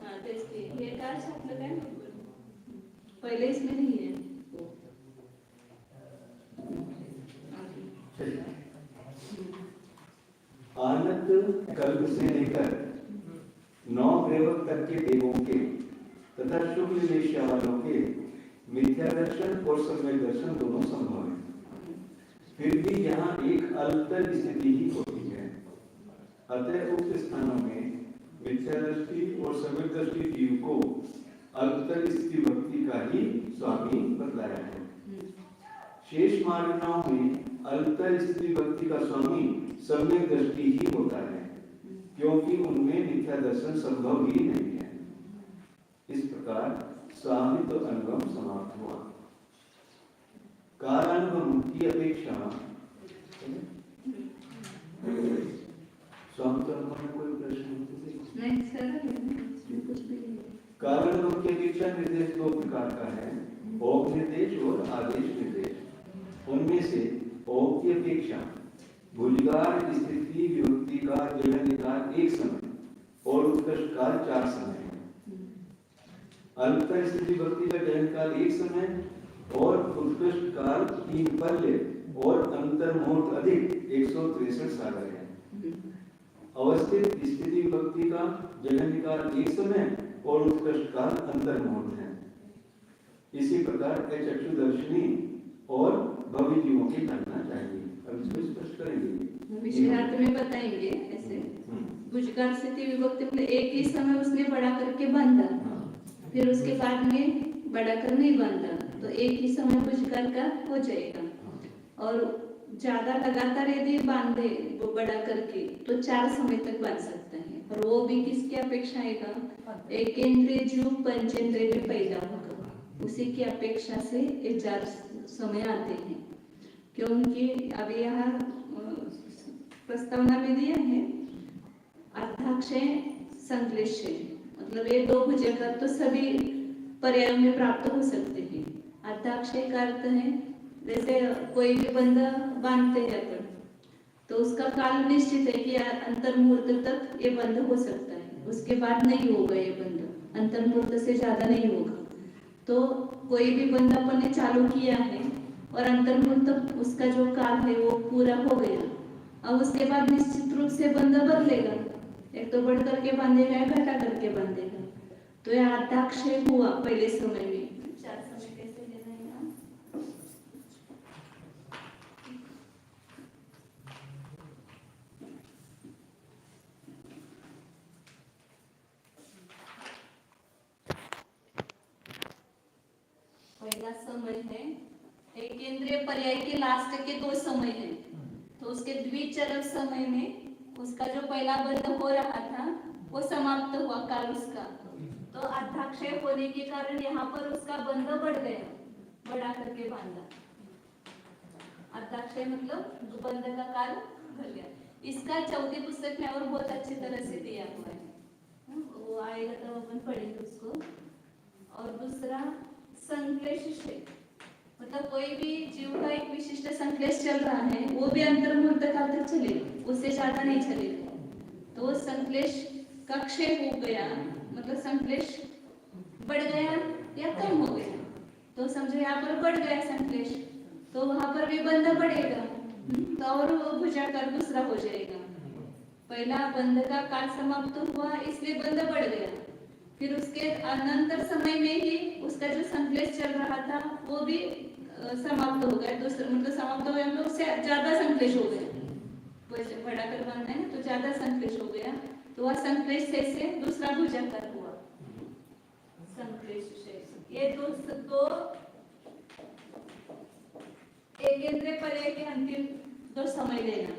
[SPEAKER 1] हाँ तेच की हे काय छापलं काय पहिले इसमें नहीं है।
[SPEAKER 2] आनंद कल्प से लेकर 9 ग्रेवक तक के देवों के तथा शुक्ल वेश्या वालों के मिथ्या दर्शन और सम्यक दर्शन दोनों संभव है। फिर भी यहाँ एक अल्तर स्थिति ही होती है। अतः उक्त स्थानों में मिथ्या दृष्टि और सम्यक दृष्टि जीव को अल्तर स्थिति भक्ति का ही स्वामी बतलाया है। शेष मार्गनाओं में अल्तर स्थिति भक्ति का स्वामी सम्यक दृष्टि ही होता है, क्योंकि उनमें मिथ्या दर्शन संभव ही नहीं है। इस प्रकार स्वामित्व तो अनुभव समाप्त हुआ। कालानुभव की अपेक्षा स्वामित्व में कोई प्रश्न नहीं?
[SPEAKER 1] नहीं सर, इसमें कुछ भी नहीं।
[SPEAKER 2] कारण गुण की अपेक्षा निर्देश दो प्रकार का है, औक् निर्देश और आदेश निर्देश। उनमें से औक् की अपेक्षा भुजगार स्थिति विभक्ति का जगह निकाल एक समय और उत्कर्ष काल 4 समय है। अल्पतर स्थिति विभक्ति का जगह निकाल एक समय और उत्कृष्ट काल 3 पल्ले और अंतर मुहूर्त अधिक 163 सागर है। अवस्थित स्थिति विभक्ति का जगह निकाल एक समय और उत्कृष्ट काल अंतर मुहूर्त है। इसी प्रकार चक्षुदर्शिनी और भव्य जीवों की गणना चाहिए। अब इसको स्पष्ट करेंगे,
[SPEAKER 1] विषयार्थ में बताएंगे। ऐसे भुजगार स्थिति विभक्ति मतलब एक ही समय उसने बड़ा करके बांधा, फिर उसके बाद में बड़ा कर नहीं बांधा, तो एक ही समय भुजगार का हो जाएगा। और ज्यादा लगातार यदि बांधे वो बड़ा करके तो 4 समय तक बांध सकता है। और वो भी किसकी अपेक्षा आएगा? एकेंद्रिय जीव पंचेंद्रिय में पैदा होगा, उसी की अपेक्षा से ये 4 समय आते हैं। क्योंकि अभी यहाँ प्रस्तावना में दिया है अर्थाक्षय संश्लेषय, मतलब ये 2 भुजगार तो सभी पर्यायों में प्राप्त हो सकते हैं। अर्थाक्षय का अर्थ है जैसे कोई भी बंधा बांधते हैं अपन, तो उसका काल निश्चित है कि अंतर मुहूर्त तक ये बंध हो सकता है, उसके बाद नहीं होगा ये बंध, अंतर मुहूर्त से ज्यादा नहीं होगा। तो कोई भी बंध अपन ने चालू किया है और अंतर मुहूर्त उसका जो काल है वो पूरा हो गया, अब उसके बाद निश्चित रूप से बंध बदलेगा, एक तो बढ़ करके बांधेगा या घटा करके बांधेगा। तो यह अर्थाक्षय हुआ पहले समय में। 4 समय कैसे लेना है यहाँ? पहला समय है एक केंद्रीय पर्याय के लास्ट के 2 समय है, तो उसके द्विचरक समय में उसका जो पहला बंध हो रहा था वो समाप्त हुआ काल उसका, तो अर्थाक्षय होने के कारण यहाँ पर उसका बंध बढ़ गया, बढ़ा करके बांधा। अर्थाक्षय मतलब बंध का काल बढ़ गया। इसका 4थी पुस्तक में और बहुत अच्छी तरह से दिया हुआ है, वो आएगा तो अपन पढ़ेंगे उसको। और दूसरा संश्लेष, मतलब कोई भी जीव का एक विशिष्ट संश्लेष चल रहा है वो भी अंतर मुहूर्त काल तक चलेगा, उससे ज्यादा नहीं चलेगा। तो संश्लेष का क्षय हो गया मतलब संश्लेष बढ़ गया या कम हो गया, तो समझो यहाँ पर बढ़ गया संश्लेष, तो वहां पर भी बंध बढ़ेगा, तो और वो भुजाकार दूसरा हो जाएगा। पहला बंध का काल समाप्त हुआ इसलिए बंध बढ़ गया, फिर उसके अनंतर समय में ही उसका जो संश्लेष चल रहा था वो भी समाप्त हो गया, दूसरा मतलब समाप्त हो गया मतलब उससे ज्यादा संश्लेष हो गया, बड़ा कर बांधना है तो ज्यादा संश्लेष हो गया, तो वह संश्लेष से दूसरा भुजाकार हुआ संश्लेष से। ये दो एकेंद्रिय पर्याय के अंतिम 2 समय लेना,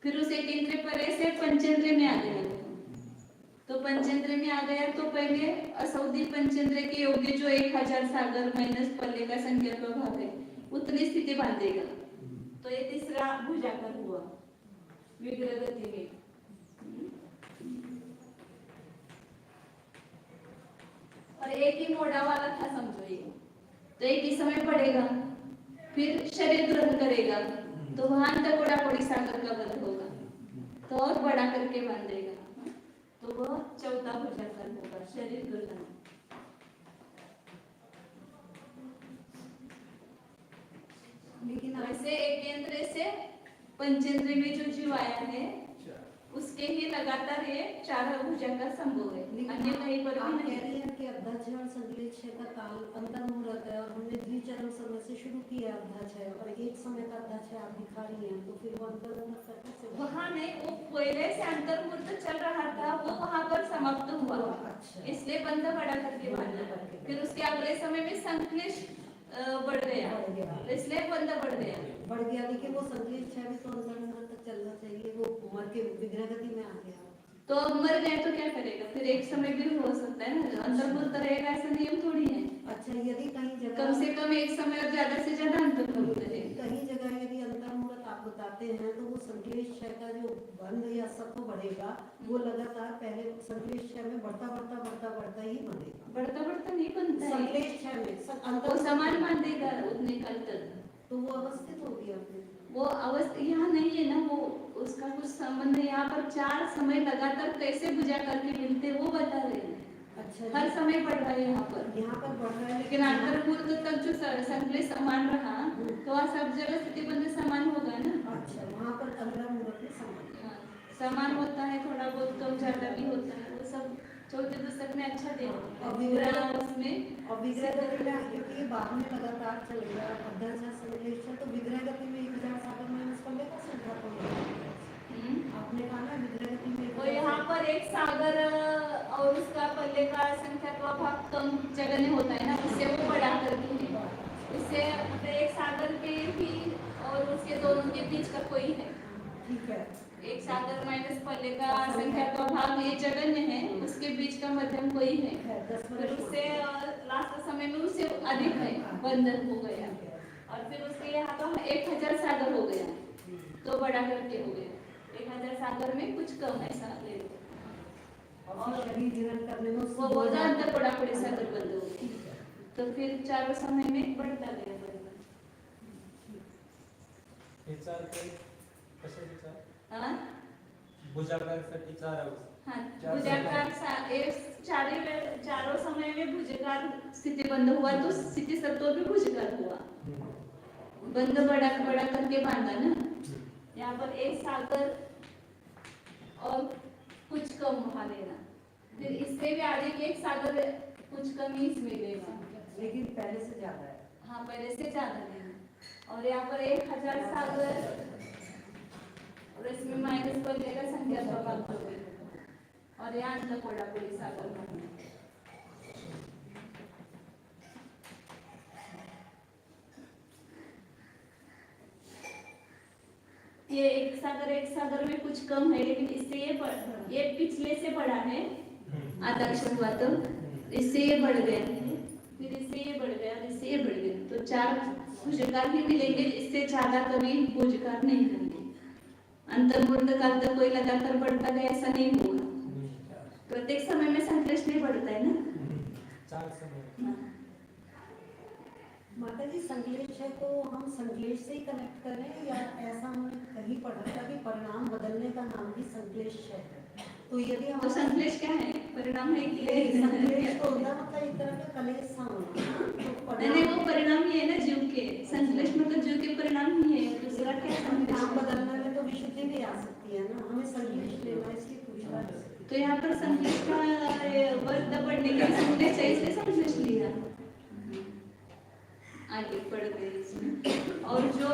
[SPEAKER 1] फिर उस एकेंद्रिय पर्याय से पंचेंद्रिय में आ गया, तो पंचेंद्रिय में आ गया तो पहले असौदी पंचेंद्रिय के योग्य जो 1000 सागर माइनस पल्ले का संख्या का भाग है उतनी स्थिति बांधेगा, तो ये तीसरा भुजाकार हुआ विग्रह गति में। और एक ही मोड़ा वाला था समझो ये, तो एक ही समय पड़ेगा, फिर शरीर ग्रहण करेगा, तो वहां तक कोड़ा कोड़ी सागर का बंध होगा, तो और बड़ा करके बांधेगा, तो वह 4था भुजाकार होगा शरीर ग्रहण। लेकिन वैसे एकेंद्रिय से पंचेंद्रिय में जो जीव आया है उसके ही लगातार ये 4 भुजाकार संभव है, अन्य कहीं पर भी नहीं है।
[SPEAKER 4] कि अध्याचय और संश्लेषय का काल अंतर मुहूर्त है और हमने द्विचरक समय से शुरू किया अध्याचय और एक समय का अध्याचय आप दिखा रही हैं, तो फिर वो अंतर मुहूर्त कैसे?
[SPEAKER 1] वहाँ नहीं, वो पहले से अंतर मुहूर्त चल रहा था वो वहाँ पर समाप्त हुआ, इसलिए बंध बड़ा करके बांधा, फिर उसके अगले समय में संश्लेष बढ़ गया, इसलिए बंध बढ़ गया,
[SPEAKER 4] लेकिन वो संश्लेष भी तो अंतर मुहूर्त तक चलना चाहिए, वो मर के विग्रह गति में आ गया,
[SPEAKER 1] तो अब मर गए तो क्या करेगा, फिर एक समय भी हो सकता है ना, अंतर मुहूर्त रहेगा ऐसा नियम थोड़ी है।
[SPEAKER 4] अच्छा, यदि कहीं जगह
[SPEAKER 1] कम से कम एक समय और ज्यादा से ज्यादा अंतर मुहूर्त है।
[SPEAKER 4] कहीं जगह यदि अंतर मुहूर्त
[SPEAKER 5] बात बताते हैं तो वो संक्लेश क्षय का जो बंध या सत्व बढ़ेगा वो लगातार पहले संक्लेश क्षय में बढ़ता ही बनेगा।
[SPEAKER 1] बढ़ता बढ़ता नहीं बनता है,
[SPEAKER 5] संक्लेश क्षय में
[SPEAKER 1] वो
[SPEAKER 5] अंतर
[SPEAKER 1] समान बांधेगा उतने काल तक।
[SPEAKER 5] तो वो अवस्थित होगी अपने
[SPEAKER 1] वो अवस्था यहाँ नहीं है ना, वो उसका कुछ संबंध है। यहाँ पर 4 समय लगातार कैसे बुझा करके मिलते वो बता रहे हैं।
[SPEAKER 5] अच्छा
[SPEAKER 1] हर समय बढ़ रहा है यहाँ पर
[SPEAKER 5] बढ़ रहा है
[SPEAKER 1] लेकिन अंतर्मुहूर्त तक जो संक्लेश समान रहा तो वहाँ सब जगह स्थिति बंध समान होगा ना।
[SPEAKER 5] अच्छा वहाँ पर अंतर्मुहूर्त में समान
[SPEAKER 1] हाँ, समान होता है, थोड़ा बहुत कम ज्यादा भी होता है, वो सब चौथे पुस्तक में अच्छा दे उसमें।
[SPEAKER 5] और विग्रह गति में क्योंकि ये बाद में लगातार चल रहा है अध्ययन से संक्लेश है तो विग्रह गति में 1000 सागर माइनस पल्ले का संख्या को आपने कहा ना विग्रह गति में
[SPEAKER 1] तो यहाँ पर एक सागर और उसका पल्ले का संख्या का भाग कम जगह में होता है ना, उससे वो बढ़ा करके है। उससे मतलब एक सागर के भी और उसके दोनों के बीच का कोई है।
[SPEAKER 5] ठीक है
[SPEAKER 1] एक सागर माइनस पल्ले का संख्या का भाग ये जगह में है, उसके बीच का मध्यम कोई है, फिर उससे लास्ट समय में उससे अधिक है, बंधन हो गया। और फिर उसके यहाँ तो 1000 सागर हो गया, तो बढ़ा करके हो गया 1000 सागर में कुछ कम ऐसा ले लो।
[SPEAKER 5] और शरीर जीवन करने में
[SPEAKER 1] वो बहुत अंतर बड़ा पड़े सागर बंद हो गया, तो फिर 4 समय में बढ़ता गया बंधन। हाँ
[SPEAKER 6] भुजाकारसाठी 4 अवस्था।
[SPEAKER 1] हाँ, भुजाकार चारों समय में भुजकार स्थिति बंद हुआ तो स्थिति सत्व भी भुजकार हुआ, बंद बड़ा बड़ा करके बांधा ना। यहाँ पर एक सागर और कुछ कम वहाँ लेना, फिर इससे भी आगे एक सागर कुछ कम ही इसमें लेना,
[SPEAKER 5] लेकिन पहले से ज्यादा है।
[SPEAKER 1] हाँ पहले से ज्यादा लेना। और यहाँ पर 1000 सागर और इसमें माइनस पर लेगा संख्या स्वभाव और यहाँ अंत कोड़ा कोई सागर बनना। ये एक सागर में कुछ कम है, लेकिन इससे ये पिछले से बढ़ा है आधा अक्षर हुआ तो इससे ये बढ़ गया, फिर इससे ये बढ़ गया और इससे ये बढ़ गया, तो 4 भुजकार भी मिलेंगे। इससे ज्यादा कभी भुजकार नहीं होंगे। अंतर्मुहूर्त काल तक कोई लगातार बढ़ता गया ऐसा नहीं होगा, प्रत्येक समय में संक्लेश नहीं बढ़ता है ना।
[SPEAKER 6] 4 समय।
[SPEAKER 1] हाँ।
[SPEAKER 5] माता जी संक्लेश है तो हम संक्लेश से ही कनेक्ट करें या ऐसा हमने कहीं पढ़ा था कि परिणाम बदलने का नाम भी संक्लेश है, तो यदि हम
[SPEAKER 1] तो संक्लेश क्या है? परिणाम है कि
[SPEAKER 5] संक्लेश तो होता मतलब एक तरह का कलेश सा होना,
[SPEAKER 1] नहीं वो परिणाम ही है ना जीव के। संक्लेश मतलब जीव के परिणाम ही है, दूसरा क्या संक्लेश?
[SPEAKER 5] नाम बदलने में तो विशुद्धि भी आ सकती है ना, हमें संक्लेश लेना इसलिए पूछा है।
[SPEAKER 1] तो यहाँ पर संक्लेश का वर्ग बढ़ने के लिए संक्लेश है, इसलिए संक्लेश लिया। आगे बढ़ गए इसमें। और जो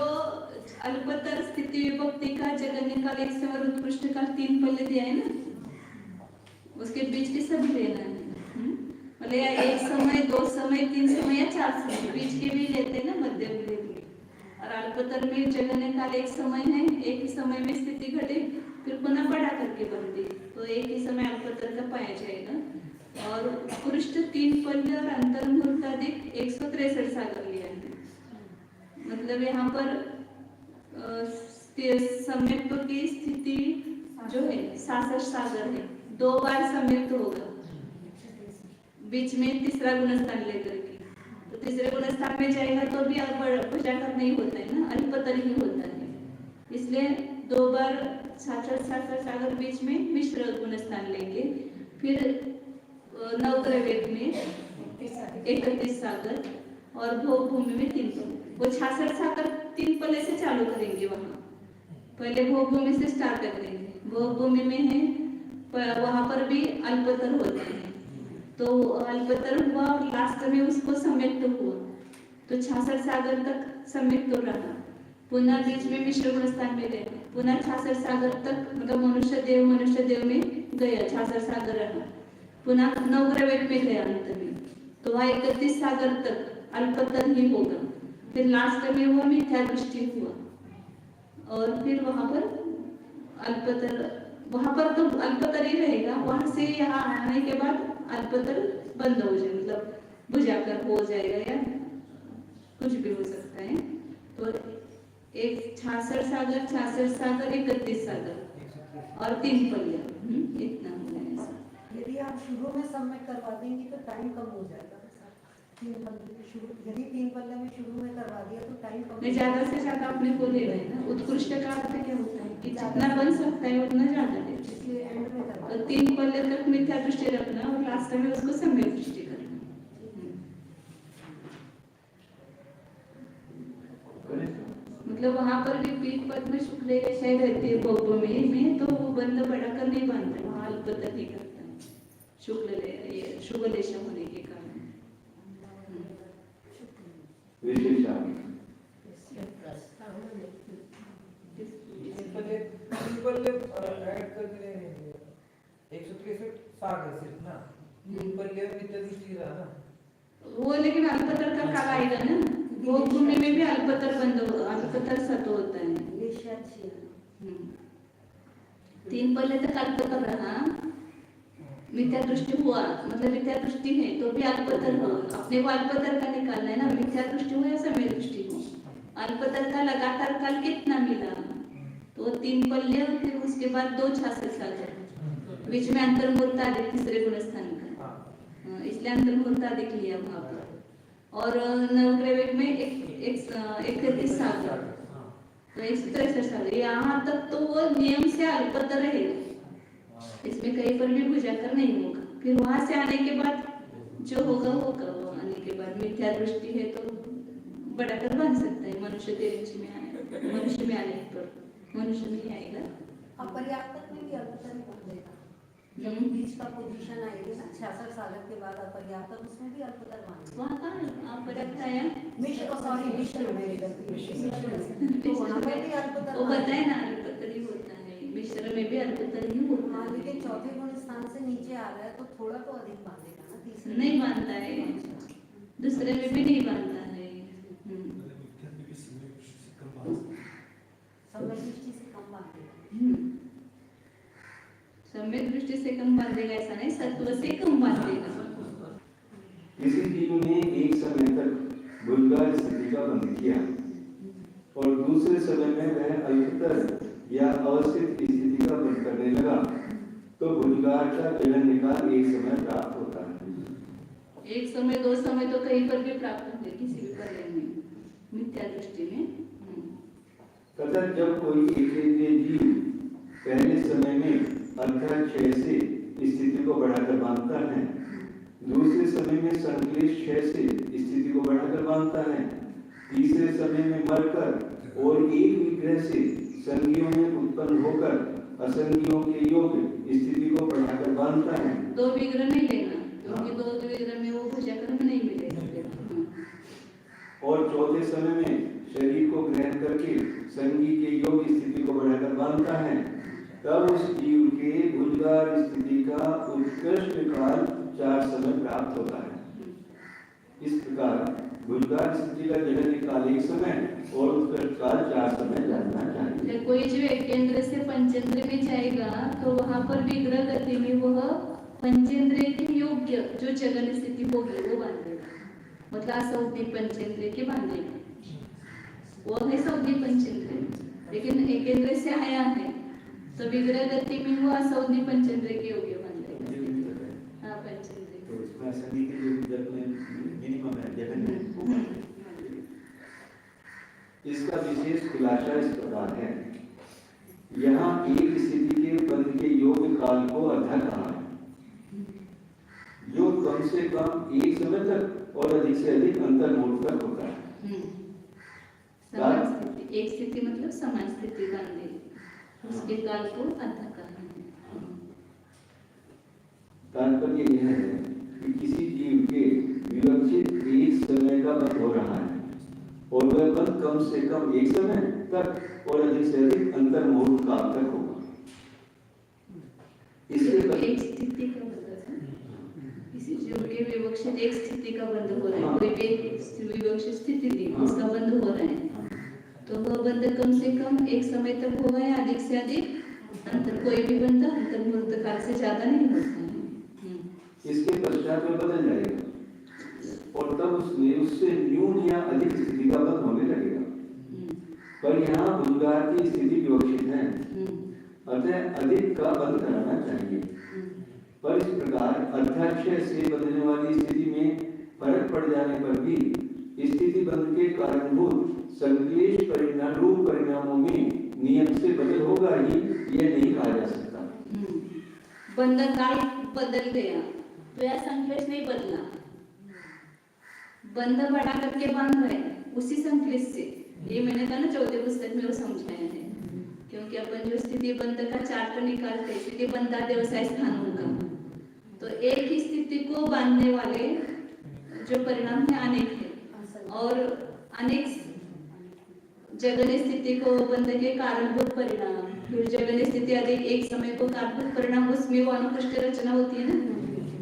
[SPEAKER 1] अल्पतर स्थिति विभक्ति का जगन्य काल एक समय और उत्कृष्ट काल 3 पल्ले दिया है ना, उसके बीच की सब लेना है। मतलब या 1 समय 2 समय 3 समय या 4 समय बीच के भी लेते हैं ना, मध्यम लेते। और अल्पतर में जगन्य काल 1 समय है, एक ही समय में स्थिति घटे फिर पुनः बढ़ा करके बनती, तो एक ही समय अल्पतर का पाया जाएगा। और उत्कृष्ट 3 पल्ले और अंतर्मुहूर्त अधिक 163 सागर लिया है। मतलब यहाँ पर सम्यक्त्व की स्थिति जो है 66 सागर है, 2 बार सम्यक्त्व होगा, बीच में तीसरा गुणस्थान लेकर के, तो तीसरे गुणस्थान में जाएगा तो भी भुजाकार नहीं होता है ना, अल्पतर ही होता है। इसलिए 2 बार 66 सागर बीच में मिश्र गुणस्थान लेंगे। फिर नवग्रह में 31 सागर और भोग भूमि में 3 पल्ले, वो 66 सागर 3 पल्ले से चालू करेंगे। वहाँ पहले भोग भूमि से स्टार्ट करेंगे। भोग भूमि में है वहाँ पर भी अल्पतर होता है, तो अल्पतर हुआ और लास्ट में उसको सम्यक्त हुआ, तो 66 सागर तक सम्यक्त रहा। पुनः बीच में मिश्र गुणस्थान में गए, पुनः 66 सागर तक मतलब मनुष्य देव में गया, 66 सागर रहा। पुनः नवग्रह में गया अंत में, तो वहाँ 31 सागर तक अल्पतर ही होगा। फिर लास्ट में वो मिथ्या दृष्टि हुआ और फिर वहाँ पर तो अल्पतर ही रहेगा। वहाँ से यहाँ आने के बाद अल्पतर बंद हो जाए, मतलब भुजाकार हो जाएगा या कुछ भी हो सकता है। तो एक 66 सागर 31 सागर और 3 पल्ले, इतना होगा ऐसा।
[SPEAKER 5] यदि आप शुरू में सबमिट करवा देंगी तो टाइम कम हो जाएगा। 3 पल्ले में शुरू, यदि 3 पल्ले में शुरू में करवा दिया तो टाइम कम
[SPEAKER 1] नहीं, ज्यादा से ज्यादा अपने को ले रहे हैं ना। उत्कृष्ट का अर्थ क्या होता है कि जितना बन सकता है उतना ज्यादा ले,
[SPEAKER 5] इसलिए एंड में करवा
[SPEAKER 1] तो 3 पल्ले तक मिथ्या दृष्टि रखना और लास्ट में उसको सम्यक दृष्टि करना। मतलब वहां पर भी पीठ पद में शुक्ल रेखाएं रहती है पौपमेय में, तो वो बंध बढ़ाकर नहीं बांधता, वहां अल्पतः नहीं करता ये शुभ लेशा होने के कारण।
[SPEAKER 6] पल्ले ऐड करके नहीं दिया 163 सागर सिर्फ ना, 3 पल्ले में मिथ्या दृष्टि रहा ना
[SPEAKER 1] वो, लेकिन अल्पतर का काल आएगा ना, वो भूमि में भी अल्पतर बंद हो, अल्पतर सत्व होता है। 3 पल्ले तक अल्पतर रहा, मिथ्या दृष्टि हुआ, मतलब मिथ्या दृष्टि है तो भी अल्पतर हो, अपने को अल्पतर का निकालना है ना, मिथ्या दृष्टि हो या सम्यक दृष्टि हो। अल्पतर का लगातार काल कितना मिला, तो 3 पल्ले और फिर उसके बाद 2 66 सागर, बीच में अंतर्मुहूर्त आदि तीसरे गुणस्थान का, इसलिए अंतर्मुहूर्त आदि लिया वहां पर। और नवग्रह में 31 सागर, तो 163 सागर, यहाँ तक तो वो नियम से अल्पतर रहेगा, इसमें कहीं पर भी भुजाकर नहीं होगा। फिर वहां से आने के बाद जो होगा होगा, वो आने के बाद मिथ्या दृष्टि है तो बढ़ाकर बांध सकता है। मनुष्य में आने पर मनुष्य नहीं आएगा।
[SPEAKER 5] अपर्याप्त में भी अल्पतर ही बन जाएगा। जब बीच का पोजीशन आएगी ना 66 सागर के बाद अपर्याप्त, उसमें भी अल्पतर बांधेगा।
[SPEAKER 1] वहाँ कहाँ अपर्याप्त आया?
[SPEAKER 5] मिश्र मेरी गलती, तो वहाँ पे भी अल्पतर
[SPEAKER 1] वो बताए ना, अल्पतर ही होता है, मिश्र में भी अल्पतर ही होता
[SPEAKER 5] मान
[SPEAKER 1] है।
[SPEAKER 5] लीजिए चौथे गुण स्थान से नीचे आ रहा है तो थोड़ा तो अधिक बांधेगा ना, तीसरे
[SPEAKER 1] नहीं बांधता है, दूसरे में भी नहीं बांधता है।
[SPEAKER 5] सम्यक दृष्टि से कम बांधेगा।
[SPEAKER 1] सम्यक दृष्टि से कम बांधेगा ऐसा नहीं, सत्व से कम बांधेगा।
[SPEAKER 2] किसी जीव ने एक समय तक भुजगार स्थिति का बंध किया और दूसरे समय में वह अल्पतर या अवस्थित स्थिति का बंध करने लगा, तो भुजगार का जलन निकाल एक समय प्राप्त होता है।
[SPEAKER 1] एक समय 2 समय तो कहीं पर भी प्राप्त होते, किसी भी पर्याय में, मिथ्या दृष्टि में।
[SPEAKER 2] तथा जब कोई एक जीव पहले समय में अर्थात 6 से स्थिति को बढ़ाकर बांधता है, दूसरे समय में संक्लेश 6 से स्थिति को बढ़ाकर बांधता है, तीसरे समय में मरकर और एक विग्रह से संगियों में उत्पन्न होकर असंगियों के योग स्थिति को बढ़ाकर बांधता है।
[SPEAKER 1] 2 विग्रह नहीं लेना, क्योंकि 2 विग्रह में वो भुजाकर नहीं मिलेगा।
[SPEAKER 2] और चौथे समय में शरीर को ग्रहण करके संगी के योग स्थिति को बढ़ाकर बांधता है, तब उस जीव के भुजगार स्थिति का उत्कृष्ट काल 4 समय प्राप्त होता है। इस प्रकार भुजगार स्थिति का जलन काल 1 समय और उत्कृष्ट काल 4 समय जानना चाहिए।
[SPEAKER 1] कोई जो एकेंद्र से पंचेंद्र में जाएगा तो वहां पर विग्रह गति में वह पंचेंद्र के योग्य जो जगन स्थिति होगी वो बांधेगा, मतलब असौदी पंचेंद्र के बांधेगा, वो है सौदी पंचेंद्र। लेकिन एकेंद्र से आया है तो विग्रह गति में वो असौदी पंचेंद्र के योग्य बांधेगा। हाँ, पंचेंद्र
[SPEAKER 2] तो इसमें सभी के लिए जगन मिनिमम है, जगन है। इसका विशेष खुलासा इस प्रकार है, यहाँ एक स्थिति के बंध के योग काल को अर्धा कहा है, जो कम से कम 1 समय तक और अधिक से अधिक अंतर मोड़ तक होता है।
[SPEAKER 1] समान स्थिति, एक स्थिति मतलब समान स्थिति बांधे, उसके काल को अर्धा कहा है।
[SPEAKER 2] तात्पर्य यह है कि किसी जीव के विवक्षित एक समय का बंध हो रहा है और वह बंध कम से कम 1 समय तक और अधिक से अधिक अंतर मोड़ काल तक होगा। इसलिए
[SPEAKER 1] एक स्थिति का किसी जीव के विवक्षित एक स्थिति का बंध हो रहा है, कोई भी विवक्षित स्थिति थी उसका बंध हो रहा है, तो वह बंध कम से कम 1 समय तक होगा या अधिक से अधिक अंतर, कोई भी बंध अंतर मुहूर्त काल से ज्यादा नहीं होता है।
[SPEAKER 2] इसके पश्चात में बदल जाएगा और तब उससे न्यून या अधिक स्थिति का बंध होने लगेगा। पर यहाँ उद्गार की स्थिति विवक्षित है, अतः अधिक का बंध कराना चाहिए। पर इस प्रकार अर्थाक्षय से बदलने वाली स्थिति में फर्क पड़ जाने पर भी स्थिति बंध के कारणभूत संक्लेश परिणाम रूप परिणामों में नियम से बदल होगा ही, यह नहीं कहा जा सकता।
[SPEAKER 1] बंध काल बदल गया तो यह संक्लेश नहीं बदला, बंध बढ़ा करके बांध रहे उसी संक्लेश से। ये मैंने कहा ना चौथे पुस्तक में वो समझाया है, क्योंकि अपन जो स्थिति बंध का चार्ट निकालते हैं, स्थिति बंधा व्यवसाय स्थानों का, तो एक ही स्थिति को बांधने वाले जो परिणाम है अनेक है, और अनेक जगन स्थिति को बंध के कारणभूत परिणाम, फिर जगन स्थिति अधिक एक समय को कारणभूत परिणाम, उसमें वो अनुकृष्ट रचना होती है ना,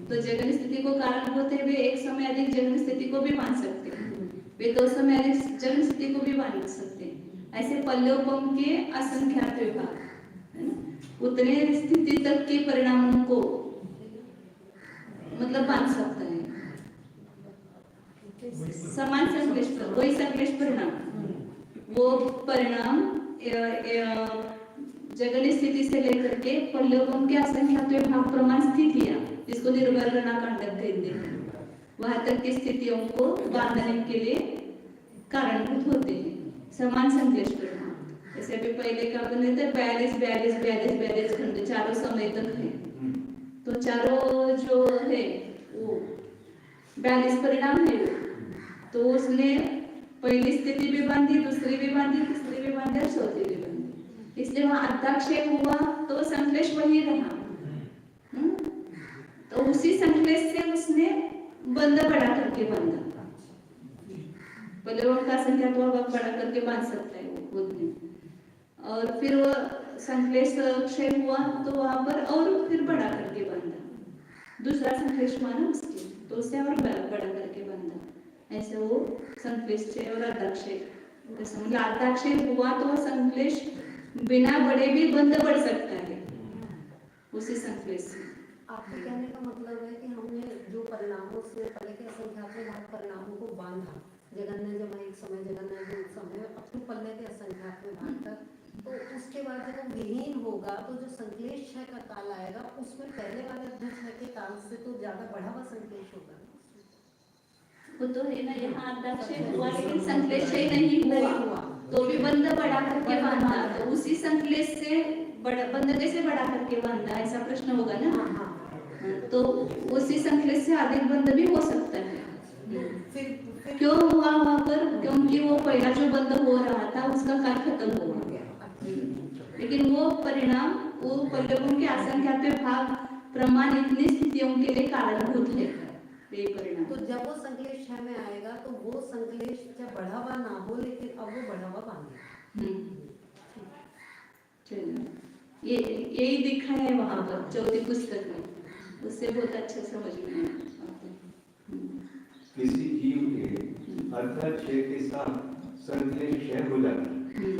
[SPEAKER 1] तो जगन स्थिति को कारणभूत है वे एक समय अधिक जगन स्थिति को भी बांध सकते हैं, वे दो समय अधिक जगन स्थिति को भी बांध सकते हैं। ऐसे पल्लवपम के असंख्यात विभाग उतने स्थिति तक के परिणामों को मतलब बांध सकता है। समान संक्लेश पर वही संक्लेश परिणाम, वो परिणाम जगन स्थिति से लेकर के पल्लवपम के असंख्यात विभाग प्रमाण स्थितियां, जिसको निर्वर्णना कांडक कहते हैं, वहां तक की स्थितियों को बांधने के लिए कारणभूत होते हैं समान संक्लेश परिणाम। जैसे अभी पहले का अपन लेते 42 खंड चारों समय तक है, तो चारों जो है वो 42 परिणाम है, तो उसने पहली स्थिति भी बांधी, दूसरी भी बांधी, तीसरी भी बांधी और चौथी भी बांधी, इसलिए वहां अर्थाक्षय हुआ तो संक्लेश वही रहा। तो उसी संक्लेश से उसने बंध बढ़ा करके बांधा, पल्लवों का संख्या तो अब बढ़ा करके बांध सकता है वो खुद में, और फिर वो संक्लेश क्षय हुआ तो वहां पर और फिर बढ़ा करके बांधा, दूसरा संक्लेश माना उसके, तो उससे और बढ़ा करके बांधा। ऐसे वो संक्लेश क्षय और अर्धाक्षय, मतलब अर्धाक्षय हुआ तो वो संक्लेश बिना बढ़े भी बंध बढ़ सकता है उसी संक्लेश से।
[SPEAKER 5] आपके कहने का मतलब है कि हमने जो परिणामों से पहले के असंख्यात परिणामों को बांधा, जगन्य जमा एक समय, जगन्य जो समय, अब तो पल्ले के असंख्यात विभाग तक, तो उसके बाद जब वो विहीन होगा तो जो संक्लेश क्षय का काल आएगा उसमें पहले वाले अध्यक्षय के काल से तो ज्यादा बढ़ा हुआ संक्लेश होगा।
[SPEAKER 1] वो तो है ना, यहाँ अध्यक्षय हुआ लेकिन संक्लेश क्षय नहीं हुआ तो भी बंध बढ़ा करके बांधा, तो उसी संक्लेश से बंध कैसे बढ़ा करके बांधा, ऐसा प्रश्न होगा ना। तो उसी संक्लेश से अधिक बंध भी हो सकता है। क्यों हुआ वहां पर, क्योंकि वो पहला जो बंध हो रहा था उसका काल खत्म हो गया, लेकिन वो परिणाम वो पल्लवों के असंख्यात विभाग प्रमाण इतनी स्थितियों के लिए कारणभूत है ये परिणाम।
[SPEAKER 5] तो जब वो संक्लेश क्षय में आएगा तो वो संक्लेश जब बढ़ावा ना हो, लेकिन अब वो बढ़ावा बांधे।
[SPEAKER 1] चलो ये यही दिखा है वहां पर चौथी पुस्तक में, उससे बहुत अच्छा समझ में आया।
[SPEAKER 2] किसी जीव के अर्थाक्षय के साथ संक्लेश क्षय हो जाता है,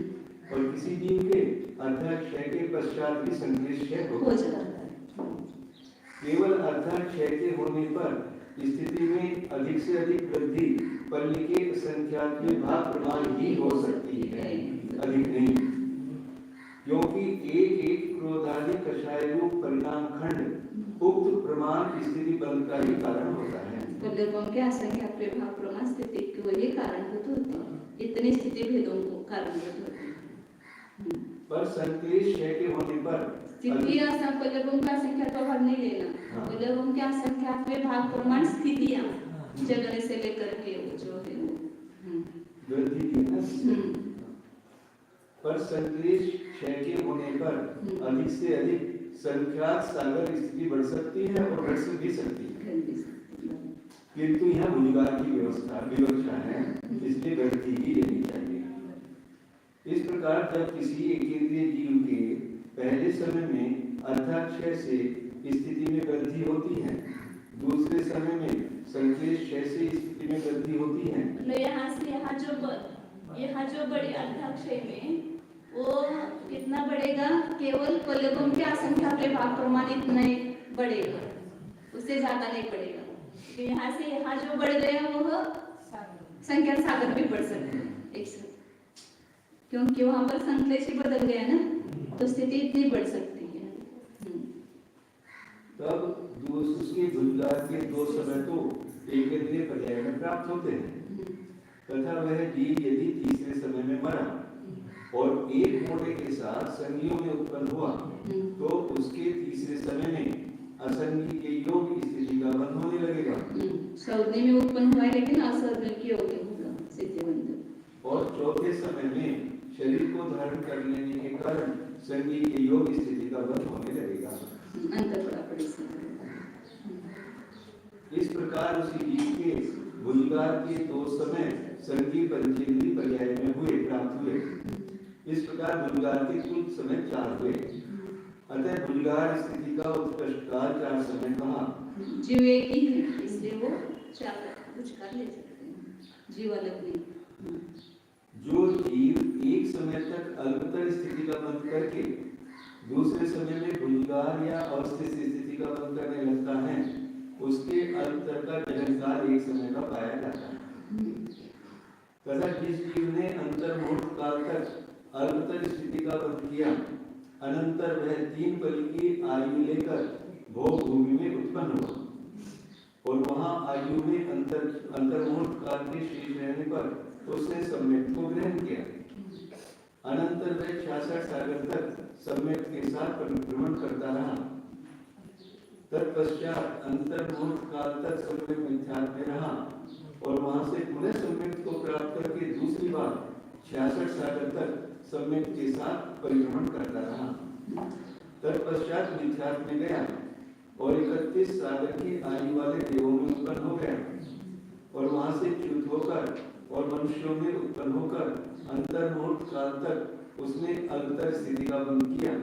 [SPEAKER 2] और किसी जीव के अर्थाक्षय के पश्चात भी संक्लेश क्षय हो जाता है। केवल अर्थाक्षय के होने पर स्थिति में अधिक से अधिक वृद्धि पल्ली के संख्यात में भाग प्रमाण ही हो सकती है, अधिक नहीं, क्योंकि एक एक क्रोधादि कषाय रूप परिणाम खंड उक्त प्रमाण स्थिति बंध का ही कारण होता है।
[SPEAKER 1] पल्लवों के असंख्यात विभाग प्रमाण स्थिति के वही कारणभूत होते हैं, इतनी स्थिति भेदों को कारणभूत होते हैं।
[SPEAKER 2] पर संक्लेश क्षय के होने पर
[SPEAKER 1] स्थिति पल्लवों का असंख्यात भाग नहीं लेना, पल्लवों के असंख्यात विभाग प्रमाण स्थितियां जगने से लेकर के जो है
[SPEAKER 2] वृद्धि की, पर संक्लेश क्षय के होने पर अधिक से अधिक संख्यात सागर स्थिति बढ़ सकती है और घट भी सकती है, किंतु यहाँ भूमिकार की विवक्षा है, इसलिए वृद्धि ही लेनी चाहिए। इस प्रकार जब किसी एकेंद्रीय जीव के पहले समय में अर्थाक्षय से स्थिति में वृद्धि होती है, दूसरे समय में संक्लेश क्षय से स्थिति में वृद्धि होती है,
[SPEAKER 1] तो यहाँ जो बड़े अर्थाक्षय में वो कितना बढ़ेगा, केवल पल्लवों के असंख्यात विभाग प्रमाण इतना ही बढ़ेगा, उससे ज्यादा नहीं बढ़ेगा। तो यहाँ से यहाँ जो बढ़ गया वो संख्या सागर भी बढ़ सकते हैं एक साथ। क्योंकि वहां पर संश्लेषी बदल गया ना, तो स्थिति इतनी बढ़ सकती है।
[SPEAKER 2] तब उसके भुजगार के दो समय तो एकेंद्रीय पर्याय में प्राप्त होते हैं, तथा वह जीव यदि तीसरे समय में मरा और एक मोड़े के साथ संगियों में उत्पन्न हुआ, तो उसके तीसरे समय में असंगी के योग स्थिति का बंध होने लगेगा।
[SPEAKER 1] सौदे में उत्पन्न हुआ है लेकिन असंगी के योग होगा स्थिति बंध।
[SPEAKER 2] और चौथे समय में शरीर को धारण कर लेने के कारण संगी के योग स्थिति का बंध होने लगेगा।
[SPEAKER 1] अंतर बड़ा पड़े।
[SPEAKER 2] इस प्रकार उसी जीव के भुजगार के दो समय संगी पंचेंद्रीय पर्याय में हुए प्राप्त हुए। इस प्रकार भुजगार के कुल समय 4 हुए। अतः भुजगार स्थिति का उत्कृष्ट काल 4 समय कहा।
[SPEAKER 1] जीव एक ही है, इसलिए वो 4 कुछ कर ले सकते हैं, जीव अलग नहीं।
[SPEAKER 2] जो जीव एक समय तक अल्पतर स्थिति का बंध करके दूसरे समय में भुजगार या अवस्थित स्थिति का बंध करने लगता है, उसके अल्पतर का जन्मकाल एक समय का पाया जाता है। तथा जिस जीव ने अंतर्मुहूर्त काल तक अल्पतर स्थिति का बंध किया, अनंतर वह 3 पल की आयु लेकर भोग भूमि में उत्पन्न हुआ और वहां आयु में अंतर्मुहूर्त काल के शेष रहने पर उसने सम्यक को ग्रहण किया। अनंतर वह 66 सागर तक सम्यक के साथ परिभ्रमण करता रहा। तत्पश्चात अंतर्मुहूर्त काल तक सम्यक मिथ्यात्व में रहा और वहां से पुनः सम्यक को प्राप्त करके दूसरी बार 66 सागर तक सम्यक के साथ परिभ्रमण करता रहा। तत्पश्चात मिथ्यात्व में गया और 31 सागर की आयु वाले देवों में उत्पन्न हो गया और वहां से च्युत होकर और मनुष्यों में उत्पन्न होकर अंतर्मुहूर्त काल तक उसने अल्पतर स्थिति का बंध किया।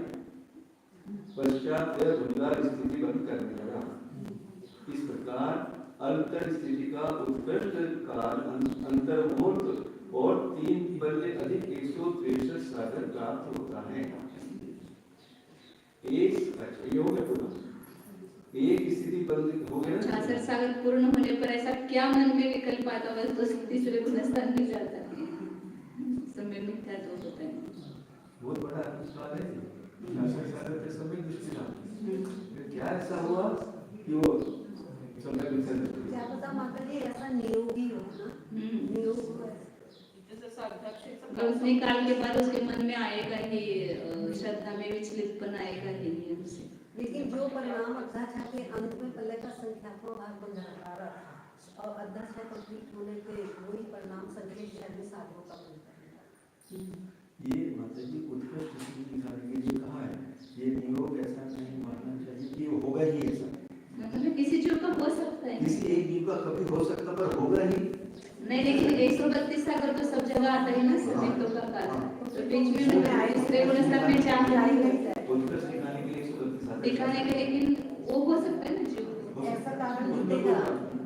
[SPEAKER 2] पश्चात वह भुजगार स्थिति बंद करने लगा। इस प्रकार अल्पतर स्थिति का उत्कृष्ट काल अंतर्मुहूर्त और 3 बल्ले अधिक 163 सागर प्राप्त होता है। एक स्थिति बंद हो गया।
[SPEAKER 1] 66 सागर पूर्ण होने पर ऐसा क्या मन में विकल्प आता है तो तीसरे पुनस्तान मिल जाता है, समय मिथ्या तो होता है।
[SPEAKER 2] बहुत बड़ा सवाल है। 66 सागर के समय दृष्टि क्या ऐसा हुआ कि वो समय मिथ्या था?
[SPEAKER 5] क्या पता माता जी ऐसा नियोग ही हो ना, नियोग
[SPEAKER 1] उसने काल के बाद उसके मन में आएगा ही, श्रद्धा में विचलितपन आएगा ही हमसे।
[SPEAKER 5] लेकिन जो परिणाम अध्यात्म के अंत में पहले का संख्यात्मक भाग बन रहा था और अध्यात्म कंप्लीट होने पे वही परिणाम संकेत शैली साधनों का बनता है।
[SPEAKER 2] ये मतलब कि उत्कृष्ट स्थिति दिखाने के लिए कहा है। ये नियोग ऐसा नहीं मानना चाहिए कि वो होगा ही ऐसा।
[SPEAKER 1] मतलब किसी जीव का हो सकता है,
[SPEAKER 2] किसी एक जीव का कभी हो सकता पर होगा ही
[SPEAKER 1] नहीं। लेकिन 132 सागर तो सब जगह आता है ना, सभी तो का काल तो बीच में दूसरे पुनस्तान में चाह
[SPEAKER 2] उत्कृष्ट दिखाने के लिए 132 सागर
[SPEAKER 1] दिखाने के, लेकिन वो हो सकता है ना जीव।
[SPEAKER 5] ऐसा कारण जुड़ेगा,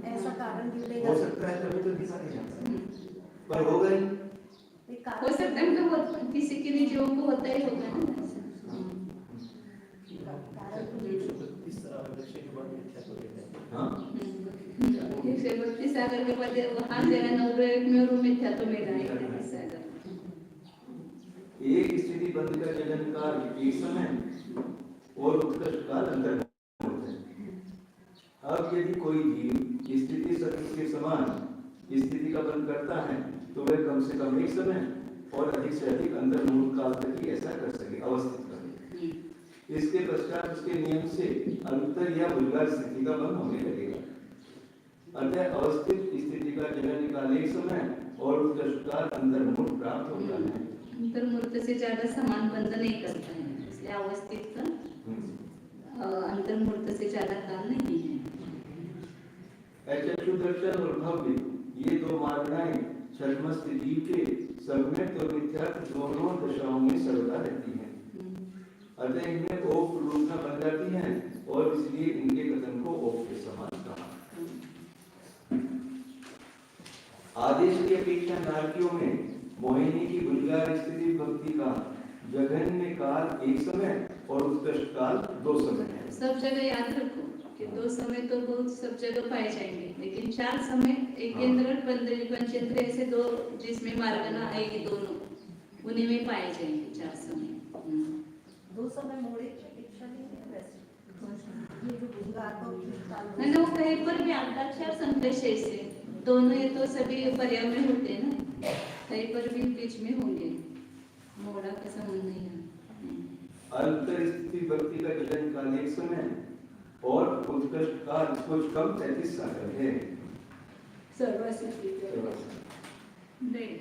[SPEAKER 5] ऐसा कारण जुड़ेगा,
[SPEAKER 2] हो सकता है तभी तो दिखा नहीं जाता पर होगा ही।
[SPEAKER 1] हो सकता है मतलब किसी के लिए जीवों को होता ही होगा ना।
[SPEAKER 2] हाँ
[SPEAKER 1] 132 सागर के बाद वहां जगह नवग्रह में और मिथ्या तो मेरा ही सागर।
[SPEAKER 2] एक स्थिति बंद का जन्म काल एक समय और उत्कृष्ट काल अंतर होते हैं। अब यदि कोई जीव स्थिति सत्य के समान स्थिति का बंद करता है तो वह कम से कम एक समय और अधिक से अधिक अंतर्मुहूर्त काल तक ही ऐसा कर सके, अवस्थित करे। इसके पश्चात उसके नियम से अंतर या भुजगार स्थिति का बंद होने लगेगा। अतः अवस्थित स्थिति का जन्म काल एक समय और उत्कृष्ट काल अंतर्मुहूर्त प्राप्त होता है।
[SPEAKER 1] अंतर्मुहूर्त से ज्यादा समान बंध नहीं करता है, इसलिए अवस्थित का अंतर्मुहूर्त से ज्यादा काल नहीं है।
[SPEAKER 2] चक्षुदर्शन और भव्य ये दो मात्राएं छद्मस्त जीव के सम्यक और मिथ्यात्व दोनों दशाओं में सर्वदा रहती हैं। अतः इनमें ओप रूपना बन जाती हैं और इसलिए इनके कथन को ओप के समान कहा। आदेश की अपेक्षा नारकियों में मोहिनी की भुजगार स्थिति भक्ति का जघन्य काल एक समय और उत्कृष्ट काल 2 समय है।
[SPEAKER 1] सब जगह याद रखो कि 2 समय तो बहुत सब जगह पाए जाएंगे, लेकिन 4 समय एक केंद्र पंचेंद्र ऐसे 2 जिसमें मार्गना आएगी दोनों, उन्हीं में पाए जाएंगे 4 समय।
[SPEAKER 5] 2 समय मोड़े की अपेक्षा नहीं है वैसे ये जो भुजगार का उत्कृष्ट काल
[SPEAKER 1] नहीं वो कहीं पर भी आकाश और संकल्प से दोनों ये तो सभी पर्याय में होते हैं ना, कहीं पर भी बीच में होंगे, मोड़ा का संबंध नहीं है।
[SPEAKER 2] अल्तर स्थिति भक्ति का जलन काल 1 समय और उत्कृष्ट काल कुछ कम 33 सागर है।
[SPEAKER 1] सर्वसिद्धि नहीं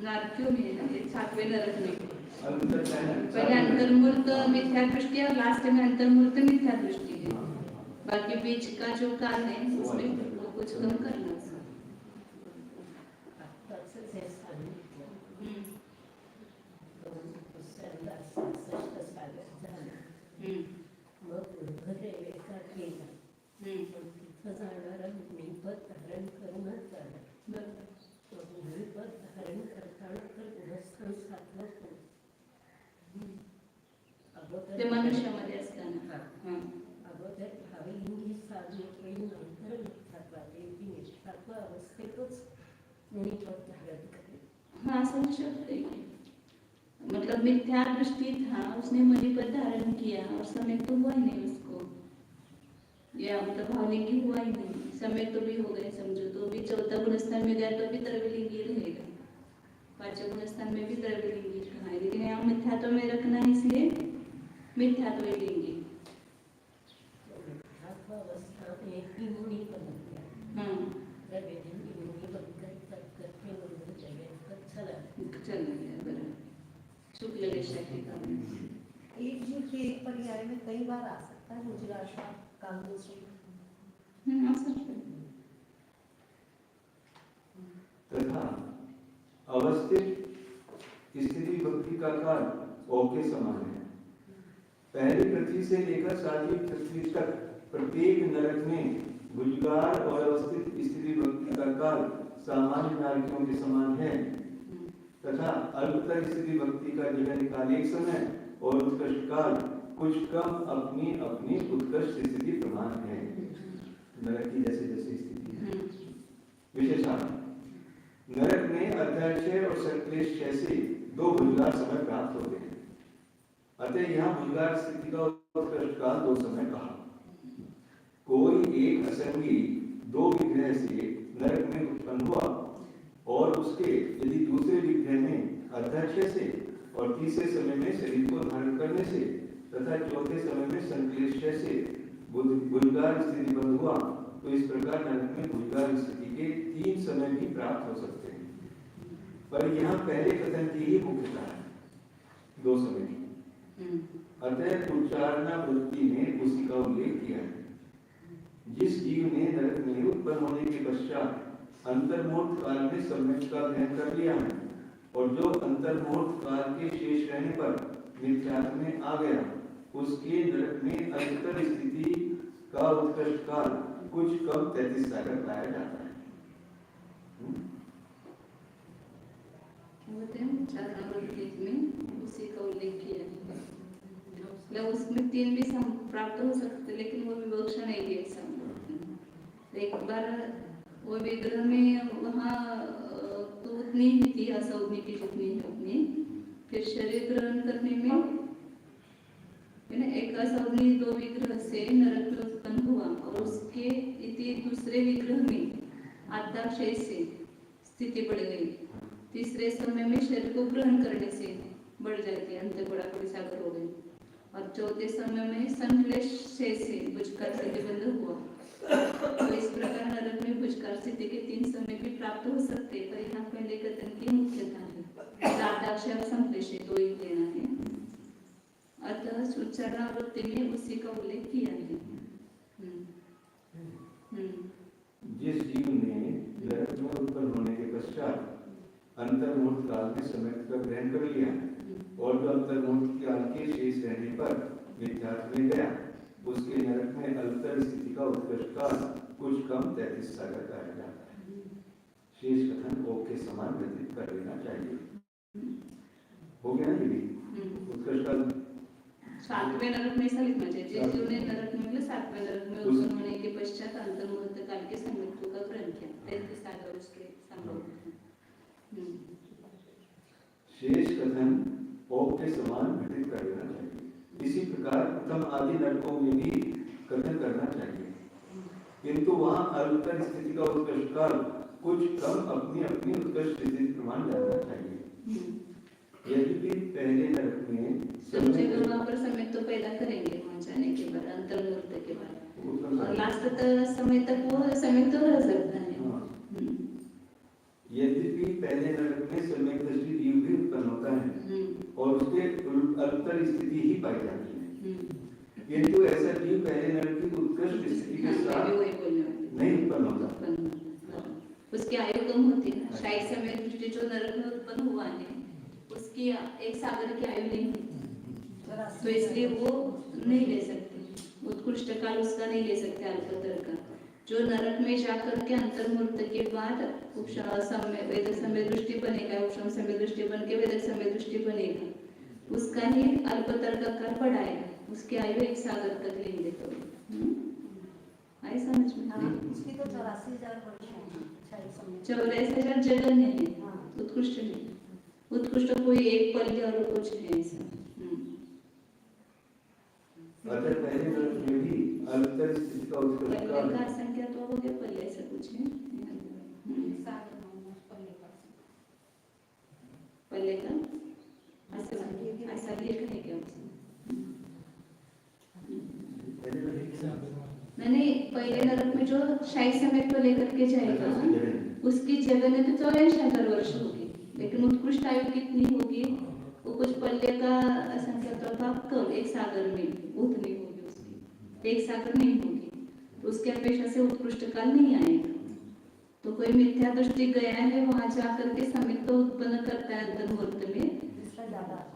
[SPEAKER 1] नारक्यों में है, 7वें नरक में
[SPEAKER 2] अंतर
[SPEAKER 1] पहले अंतर्मूर्त मिथ्या दृष्टि और लास्ट में अंतर्मूर्त मिथ्या दृष्टि है, बाकी बीच का जो काल है उसमें वो कुछ कम करना। ते मनुष्यामध्ये असताना
[SPEAKER 4] अगोदर भाविलिंगी साधनेकडून नंतर मिथ्यात्वाचे निष्ठात्व अवस्थेतच निमित्त धारण करेल।
[SPEAKER 1] हाँ समझ सकते हैं, मतलब मिथ्या दृष्टि था, उसने मणिपद धारण किया और समय तो हुआ ही नहीं उसको, या मतलब भावलिंगी हुआ ही नहीं, समय तो भी हो गए समझो, तो भी 4था गुणस्थान में गया तो भी त्रैविलिंगी रहेगा, 5वें गुणस्थान में भी त्रैविलिंगी रखना है, लेकिन यहाँ मिथ्यात्व में रखना है इसलिए मिथ्यात्व ही लेंगे।
[SPEAKER 4] मिथ्यात्व अवस्था में ही मुनि बन गया।
[SPEAKER 1] हाँ
[SPEAKER 4] त्रैविलिंगी मुनि बनकर तब करके उन्होंने जगह पर
[SPEAKER 1] चल गया बराबर। शुक्ल वेश्या के कारण
[SPEAKER 5] एक जीव के एक पर्याय में कई बार आ सकता है भुजगार का काल दूसरे
[SPEAKER 1] आ सकता है।
[SPEAKER 2] तथा अवस्थित स्थिति भक्ति का काल ओके समान है। पहली पृथ्वी से लेकर 7वीं पृथ्वी तक प्रत्येक नरक में भुजगार और अवस्थित स्थिति भक्ति का काल सामान्य नारकियों के समान है, तथा अल्पतर स्थिति भक्ति का जलन काल 1 समय और उत्कृष्ट काल कुछ कम अपनी अपनी उत्कृष्ट स्थिति प्रमाण है। नरक की जैसे जैसे स्थिति है। विशेषण नरक में अध्याय और संक्लेश जैसे 2 भुजगार समय प्राप्त होते हैं, अतः यहाँ भुजगार स्थिति का उत्कृष्ट काल 2 समय कहा। कोई एक असंगी 2 विग्रह से नरक में उत्पन्न हुआ और उसके यदि दूसरे विग्रह में अध्यक्ष से और तीसरे समय में शरीर को धारण करने से तथा चौथे समय में संक्लेश से भुजगार स्थिति बंद हुआ, तो इस प्रकार नरक में भुजगार स्थिति के 3 समय भी प्राप्त हो सकते हैं, पर यहाँ पहले कथन की ही मुख्यता है, 2 समय की। अतः उच्चारणा वृत्ति में उसी का उल्लेख किया है। जिस जीव ने नरक में उत्पन्न होने के पश्चात अंतर्मूर्त काल में सम्यक का ग्रहण कर लिया है और जो अंतर्मूर्त काल के शेष रहने पर मिथ्यात्व में आ गया, उसके नरक में अल्पतर स्थिति का उत्कृष्ट काल कुछ कम 33 सागर पाया जाता है।
[SPEAKER 1] में उसी का उल्लेख किया है, मतलब उसमें 3 भी प्राप्त हो सकते, लेकिन वो विवक्षा नहीं है। एक बार वो विग्रह में वहाँ तो उतनी ही थी असौधनी की जितनी है उतनी, फिर शरीर ग्रहण करने में एक असौधनी 2 विग्रह से नरक में उत्पन्न हुआ और उसके इति दूसरे विग्रह में आद्याक्षय से स्थिति बढ़ गई, तीसरे समय में शरीर को ग्रहण करने से बढ़ जाती है, अंत बड़ा बड़ी सागर हो गई, और चौथे समय में संक्लेश से भुजगार स्थिति बंद हुआ। तो इस प्रकार नरक में भुजगार स्थिति के 3 समय भी प्राप्त हो सकते हैं, पर यहाँ पहले कथन की मुख्यता है, आद्याक्षय और संक्लेश 2 ही लेना है। अतः उच्चारणावृत्ति में उसी का उल्लेख किया है।
[SPEAKER 2] जिस जीव ने नरक में उत्पन्न होने के पश्चात अंतर्मूर्त काल में सम्यक का ग्रहण कर लिया और जो अंतर्मूर्त काल के शेष रहने पर मिथ्यात्व में गया, उसके नरक में अल्पतर स्थिति का उत्कृष्ट काल कुछ कम 33 सागर पाया जाता है। शेष कथन ओक के समान व्यतीत कर लेना चाहिए। हो गया ना ये उत्कृष्ट काल
[SPEAKER 1] 7वें नरक में ऐसा लिखना चाहिए, जिस जीव ने नरक में मतलब 7वें नरक में उत्पन्न होने के पश्चात अंतर्मूर्त काल के संगत्व का ग्रहण किया, 33 सागर उसके संभव।
[SPEAKER 2] शेष कथन ओप के समान घटित कर देना चाहिए। इसी प्रकार प्रथम आदि नरकों में भी कथन करना चाहिए, किंतु वहाँ अल्पतर स्थिति का उत्कृष्ट काल कुछ कम अपनी अपनी उत्कृष्ट स्थिति प्रमाण जानना चाहिए। यदि पहले नरक में
[SPEAKER 1] समझेगा वहाँ पर समय तो पैदा करेंगे वहाँ जाने के बाद, अंतर्मुहूर्त के बाद, और लास्ट तक समय तक वो समय तो रह सकता है।
[SPEAKER 2] यद्यपि पहले नरक में सम्यक दृष्टि जीव भी उत्पन्न होता है और उसके अल्पतर स्थिति ही पाई जाती है, किंतु ऐसा जीव पहले नरक की उत्कृष्ट स्थिति के साथ नहीं उत्पन्न होता।
[SPEAKER 1] उसकी आयु कम होती है, शायद समय दृष्टि जो नरक में उत्पन्न हुआ है उसकी एक सागर की आयु नहीं होती, तो इसलिए वो नहीं ले सकते, उत्कृष्ट काल उसका नहीं ले सकते अल्पतर का। जो नरक में जाकर के अंतर्मुहूर्त के बाद वेदक समय दृष्टि बनेगा, उपशम समय दृष्टि बन के वेदक समय दृष्टि बनेगा, उसका ही अल्पतर का काल बढ़ाएगा, उसकी आयु एक सागर तक लेंगे। तो आए समझ में?
[SPEAKER 5] हाँ, उसकी तो 84,000 वर्ष है शायद समय।
[SPEAKER 1] 84,000 जगह नहीं है, उत्कृष्ट नहीं, उत्कृष्ट कोई एक पल्ले और कुछ है ऐसा।
[SPEAKER 2] अगर पहले नरक में भी अल्पतर स्थिति का उत्कृष्ट काल
[SPEAKER 1] पल्ले का संख्या तो हो गया, पल्ले ऐसा कुछ है पल्ले का ऐसा लिखा है क्या उसमें? नहीं, पहले नरक में जो शाही समय को लेकर के जाएगा उसकी जगह ने तो 84,000 वर्ष होगी, लेकिन उत्कृष्ट आयु कितनी होगी? वो कुछ पल्ले का संख्या प्रभाव कम, एक सागर में उतनी होगी, उसकी एक सागर नहीं होगी, तो उसके अपेक्षा से उत्कृष्ट काल नहीं आएगा। तो कोई मिथ्या दृष्टि गया है वहां जाकर के समित तो उत्पन्न करता है अंतर्मुहूर्त में,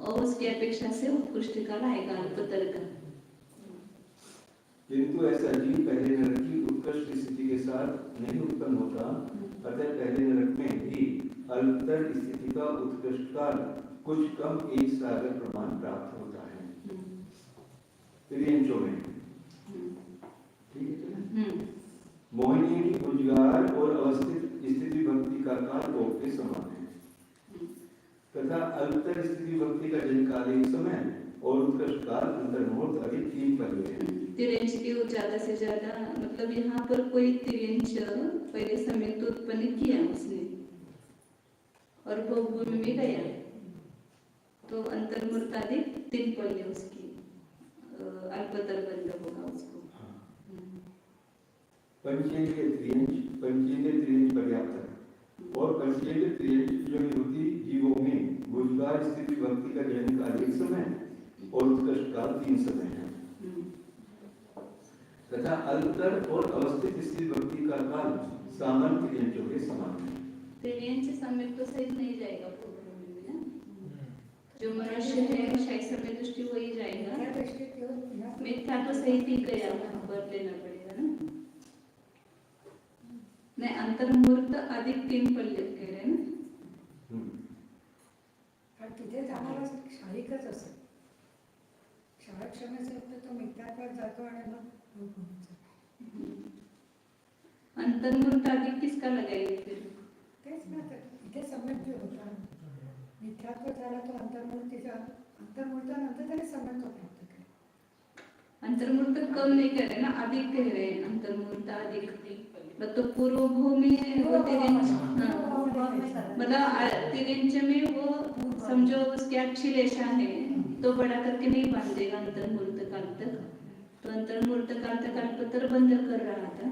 [SPEAKER 1] और उसकी अपेक्षा से उत्कृष्ट काल आएगा अल्पतर का।
[SPEAKER 2] किंतु ऐसा जीव पहले नरक की उत्कृष्ट स्थिति के साथ नहीं उत्पन्न होता, अतः पहले नरक में भी अल्पतर स्थिति का उत्कृष्ट काल कुछ कम एक सागर प्रमाण प्राप्त होता है। त्रियंचों में ठीक है, मोहिनी की गुंजगार और अवस्थित स्थिति भक्ति का काल ओप के समान है, तथा अल्पतर स्थिति भक्ति का जनकाल एक समय और उत्कृष्ट काल अंतर्मुहूर्त अधिक 3 पल्ले हैं।
[SPEAKER 1] तिरंज की ज्यादा से ज्यादा, मतलब यहाँ पर कोई तिरंज पहले समय तो उत्पन्न किया उसने और भोगभूमि में गया, तो अंतर्मुहूर्त अधिक 3 पल्ले उसकी अल्पतर बंद होगा उसको।
[SPEAKER 2] पंचेंद्रिय त्रियंज पर्याप्त है, और पंचेंद्रिय त्रियंज जो युवती जीवों में गुजगार स्थिति भक्ति का जनकाल एक समय और उत्कृष्ट काल 3 समय है, तथा अल्पतर और अवस्थित स्थिति भक्ति का काल सामान्य त्रियंजों के समान है।
[SPEAKER 1] त्रियंज समय तो सही नहीं जाएगा भोगभूमि में ना, जो मनुष्य है शायद समय दृष्टि हो ही जाएगा, मिथ्या तो सही थी गया वहां पर लेना पड़ेगा ना। नहीं, अंतर्मुहूर्त अधिक 3 पल्ले कह रहे हैं ना,
[SPEAKER 3] तिथे आम्हाला शारीरिकच असेल, शाळा क्षमेचे होते तो मिथ्यात्वात जातो आणि मग
[SPEAKER 1] अंतर्मुहूर्त अधिक किसका लगाएंगे फिर?
[SPEAKER 3] तेच ना, इथे सम्यक जो होता मिथ्यात्व झाला तो अंतर्मुहूर्तानंतर त्याने सम्यक प्राप्त केला।
[SPEAKER 1] अंतर्मुहूर्त कम नहीं कह रहे ना, अधिक कह रहे हैं, अंतर्मुहूर्त अधिक, तो पूर्व भूमि है वो तिरंज, मतलब तिरंज में वो समझो उसकी अच्छी रेशा है तो बड़ा करके नहीं बांधेगा अंतर्मुहूर्त काल तक, तो अंतर्मुहूर्त काल तक अल्पतर बंद कर रहा था,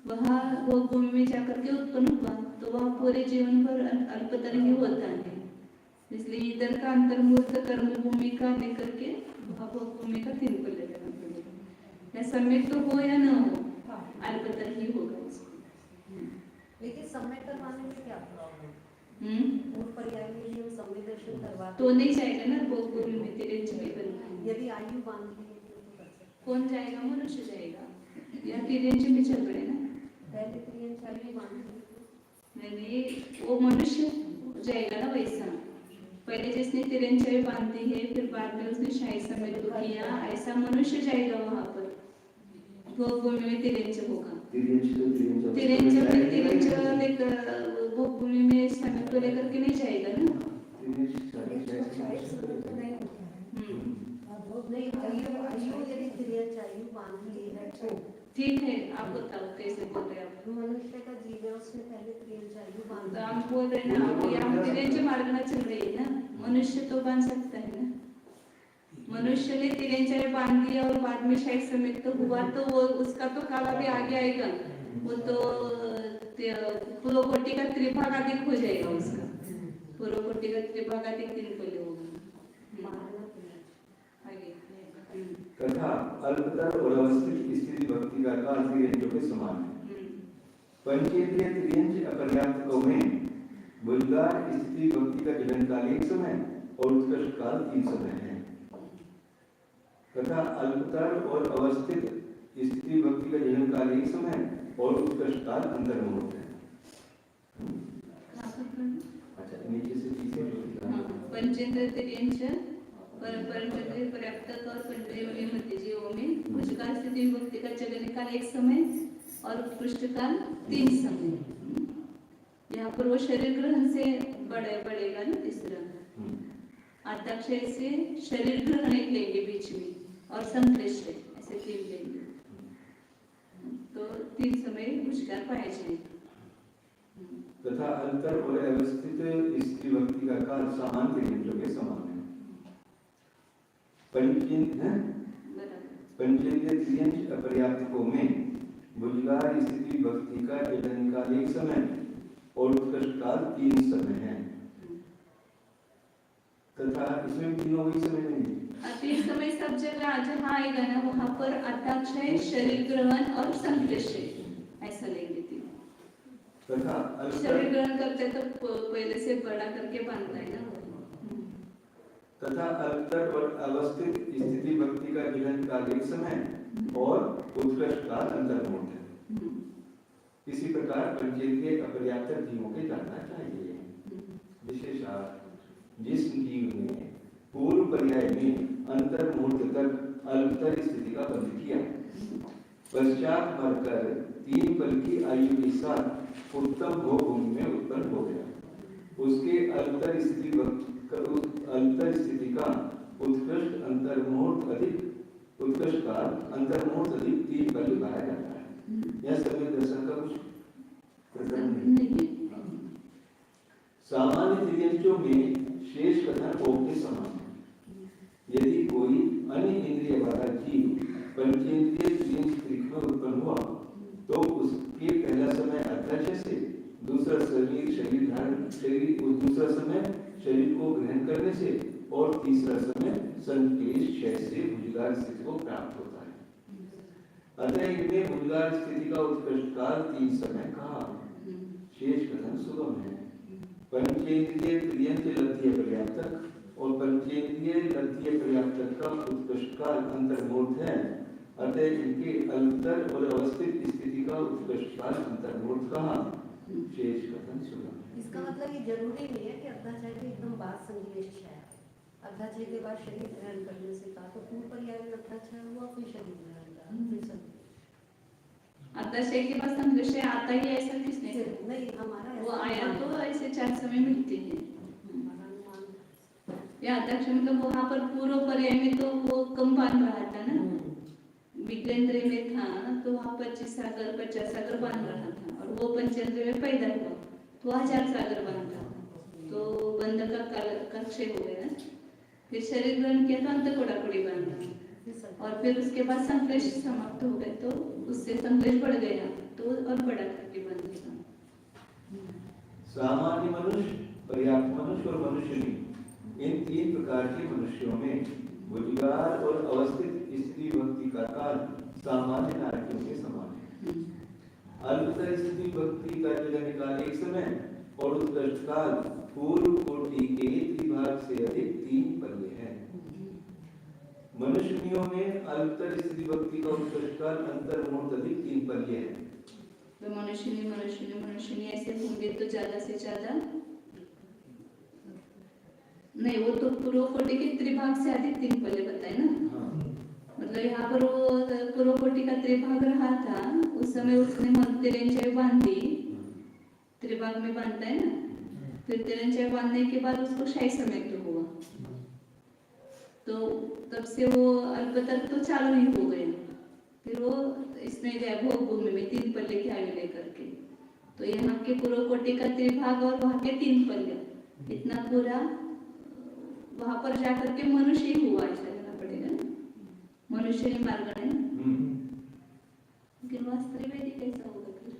[SPEAKER 1] वहाँ वो भूमि में जाकर के उत्पन्न हुआ, तो वह पूरे जीवन भर अल्पतर ही होता है। इसलिए इधर का अंतर्मुहूर्त कर्म भूमि का लेकर के वहाँ भूमि का 3 पल्ले लेना पड़ेगा, या समय तो हो या न हो अल्पतर ही होगा उसको।
[SPEAKER 5] लेकिन समय करवाने में क्या प्रॉब्लम? और पर्याय में ये समय दर्शन करवा
[SPEAKER 1] तो नहीं जाएगा ना भोगभूमि में, तिरंज में बनना है।
[SPEAKER 5] यदि आयु बांधनी है तो कर सकते।
[SPEAKER 1] कौन जाएगा? मनुष्य जाएगा, या तिरंज में चल रहे ना,
[SPEAKER 5] पहले त्रियंज आयु बांधनी,
[SPEAKER 1] नहीं वो मनुष्य जाएगा ना वैसा, पहले जिसने तिरंज आयु बांधी है फिर बाद में उसने शाही समय तो किया, ऐसा मनुष्य जाएगा वहां पर, भोगभूमि में तिरंज होगा। तिरंज में तिरंज लेकर भोगभूमि में समय को लेकर के नहीं जाएगा ना,
[SPEAKER 5] आयु बांध ली है तो
[SPEAKER 1] ठीक है, आप बताओ कैसे बोल रहे हैं आप?
[SPEAKER 5] मनुष्य का जीव है, उसने पहले त्रियंच आयु बांध
[SPEAKER 1] तो
[SPEAKER 5] ली।
[SPEAKER 1] हम बोल रहे हैं ना, अभी हम तिरंज मार्गना चल रही है ना, मनुष्य तो बांध सकता है ना। मनुष्य ने तिरंज बांध दिया और बाद में शायद समय तो हुआ, तो वो उसका तो काल अभी आगे आएगा, वो तो पूर्वकोटि का त्रिभागाधिक हो जाएगा उसका, पूर्वकोटि का त्रिभागाधिक 3 पल्ले होगा आगे।
[SPEAKER 2] तथा अल्पतर और अवस्थित स्थिति भक्ति का काल त्रियंजों के समान है। पंचेंद्रिय त्रियंज अपर्याप्तकों में बुद्धगार स्थिति भक्ति का जन्म काल 1 समय और उत्कर्ष काल 3 समय है, तथा अल्पतर और अवस्थित स्थिति भक्ति का जन्म काल 1 समय और उत्कर्ष काल अंतर्मुख है। अच्छा, नीचे से तीसरे जो लिखा है।
[SPEAKER 1] पंचेंद्रिय त्रियंज पंचेंद्रिय पर्याप्तक और पंचेंद्रिय मध्य जीवों में पुष्कार स्थिति भक्ति का जगन काल 1 समय और उत्कृष्ट काल 3 समय। यहाँ पर वो शरीर ग्रहण से बढ़ेगा ना तीसरा, आद्याक्षय से शरीर ग्रहण एक लेंगे बीच में और संश्लेष ऐसे 3 लेंगे, तो 3 समय पुष्कार पाए जाएंगे।
[SPEAKER 2] तथा अंतर और अवस्थित स्त्री भक्ति का काल सामान्य त्रियंजों के समान है। पंचेंद्रिय त्रियंज अपर्याप्तकों में बुद्धगार स्थिति भक्ति का जन्म काल 1 समय और उत्कर्ष काल 3 समय है, तथा इसमें तीनों वही समय नहीं।
[SPEAKER 1] 3 समय सब जगह जहाँ आएगा ना, वहाँ पर आद्याक्षय, शरीर ग्रहण और संश्लेष ऐसा लेंगे 3।
[SPEAKER 2] तथा
[SPEAKER 1] शरीर ग्रहण करते तो पहले से बड़ा करके बांधता है ना।
[SPEAKER 2] तथा अल्पतर और अवस्थित स्थिति भक्ति का जन्म काल 1 समय और उत्कर्ष काल अंतर्मुख है। इसी प्रकार पंचेंद्रिय अपर्याप्त जीवों के जानना चाहिए। विशेषार्थ, जिस जीव ने पूर्व पर्याय में अंतर्मुख तक अल्पतर स्थिति का बंध किया, पश्चात मरकर 3 पल की आयु के साथ उत्तम भोगभूमि में उत्पन्न हो गया, उसके अल्पतर स्थिति का उत्कृष्ट अंतर्मुहूर्त अधिक उत्कृष्ट काल अंतर्मुहूर्त अधिक 3 पल लगाया जाता है। यह समय दर्शन का कुछ प्रकरण नहीं। सामान्य त्रियंजों में शेष कथन भोग के समान है। यदि कोई अन्य इंद्रिय वाला जीव पंचेंद्रिय त्रियंज त्रिक में उत्पन्न हुआ, तो उसके पहला समय अध्यक्ष से, दूसरा दूसरा समय शरीर को ग्रहण करने से और तीसरा समय संकेश क्षय से भुजगार स्थिति को प्राप्त होता है। अतः इनमें भुजगार स्थिति का उत्कृष्ट काल 3 समय कहा। शेष कथन सुगम है। पंचेंद्रिय त्रियंज लब्धि पर्याप्तक और पंचेंद्रिय लब्धि पर्याप्तक का उत्कृष्ट काल अंतर्मुहूर्त है। अतः इनके अल्पतर और अवस्थित स्थिति का उत्कृष्ट काल अंतर्मुहूर्त कहा। शेष कथन सुगम है।
[SPEAKER 5] इसका मतलब ये जरूरी नहीं है कि अध्याचय के एकदम बाद संश्लेष है। अध्याचय के बाद शरीर ग्रहण करने से कहा तो पूर्व पर्याय में अध्याचय हुआ, फिर शरीर ग्रहण करा, फिर संश्लेष।
[SPEAKER 1] अध्याचय के बाद संश्लेष आता ही ऐसा किसने कहा?
[SPEAKER 5] नहीं, हमारा
[SPEAKER 1] वो आया तो ऐसे 4 समय मिलते हैं। या अध्यक्ष मतलब वहाँ पर पूर्व पर्याय में तो वो कम बांध रहा था ना, विज्ञेंद्र में था तो वहाँ 25 सागर 50 सागर बांध रहा था, और वो पंचेंद्र में पैदा हुआ तो 1000 सागर बांधा, तो बंध का क्षय हो गया। फिर शरीर ग्रहण किया तो अंत कोड़ाकोड़ी बांधा, और फिर उसके बाद संश्लेष समाप्त हो गए तो उससे संश्लेष बढ़ गया तो और बड़ा करके बंध गया।
[SPEAKER 2] सामान्य मनुष्य, पर्याप्त मनुष्य और मनुष्य इन 3 प्रकार के मनुष्यों में भुजगार और अवस्थित स्त्री भक्ति का काल सामान्य नारकियों के समान है। अल्पतर स्त्री भक्ति का जन्म काल 1 समय और उत्कृष्ट काल पूर्व कोटि के त्रिभाग से अधिक 3 पल्ले है। मनुष्यों में अल्पतर स्त्री भक्ति का उत्कृष्ट काल अंतर्मुहूर्त अधिक 3 पल्ले है।
[SPEAKER 1] तो मनुष्य ऐसे होंगे तो ज्यादा से ज्यादा नहीं, वो तो पूर्व कोटि के त्रिभाग से अधिक 3 पल्ले बताए ना। मतलब यहाँ पर वो पूर्व कोटि का त्रिभाग रहा था, उस समय उसने तिरंजय बांधी, त्रिभाग में बांधता है ना, फिर तिरंजय बांधने के बाद उसको शाही समय तो हुआ, तो तब से वो अल्पतर तो चालू ही हो गया, फिर वो इसमें गया भोग भूमि में 3 पल्ले की आयु लेकर के। तो यहाँ के पूर्व कोटि का त्रिभाग और वहाँ के 3 पल्ले, इतना पूरा वहां पर जाकर के मनुष्य ही हुआ, ऐसा लेना पड़ेगा ना, मनुष्य ही मार्ग है। लेकिन वह त्रिवेदी कैसा होगा फिर?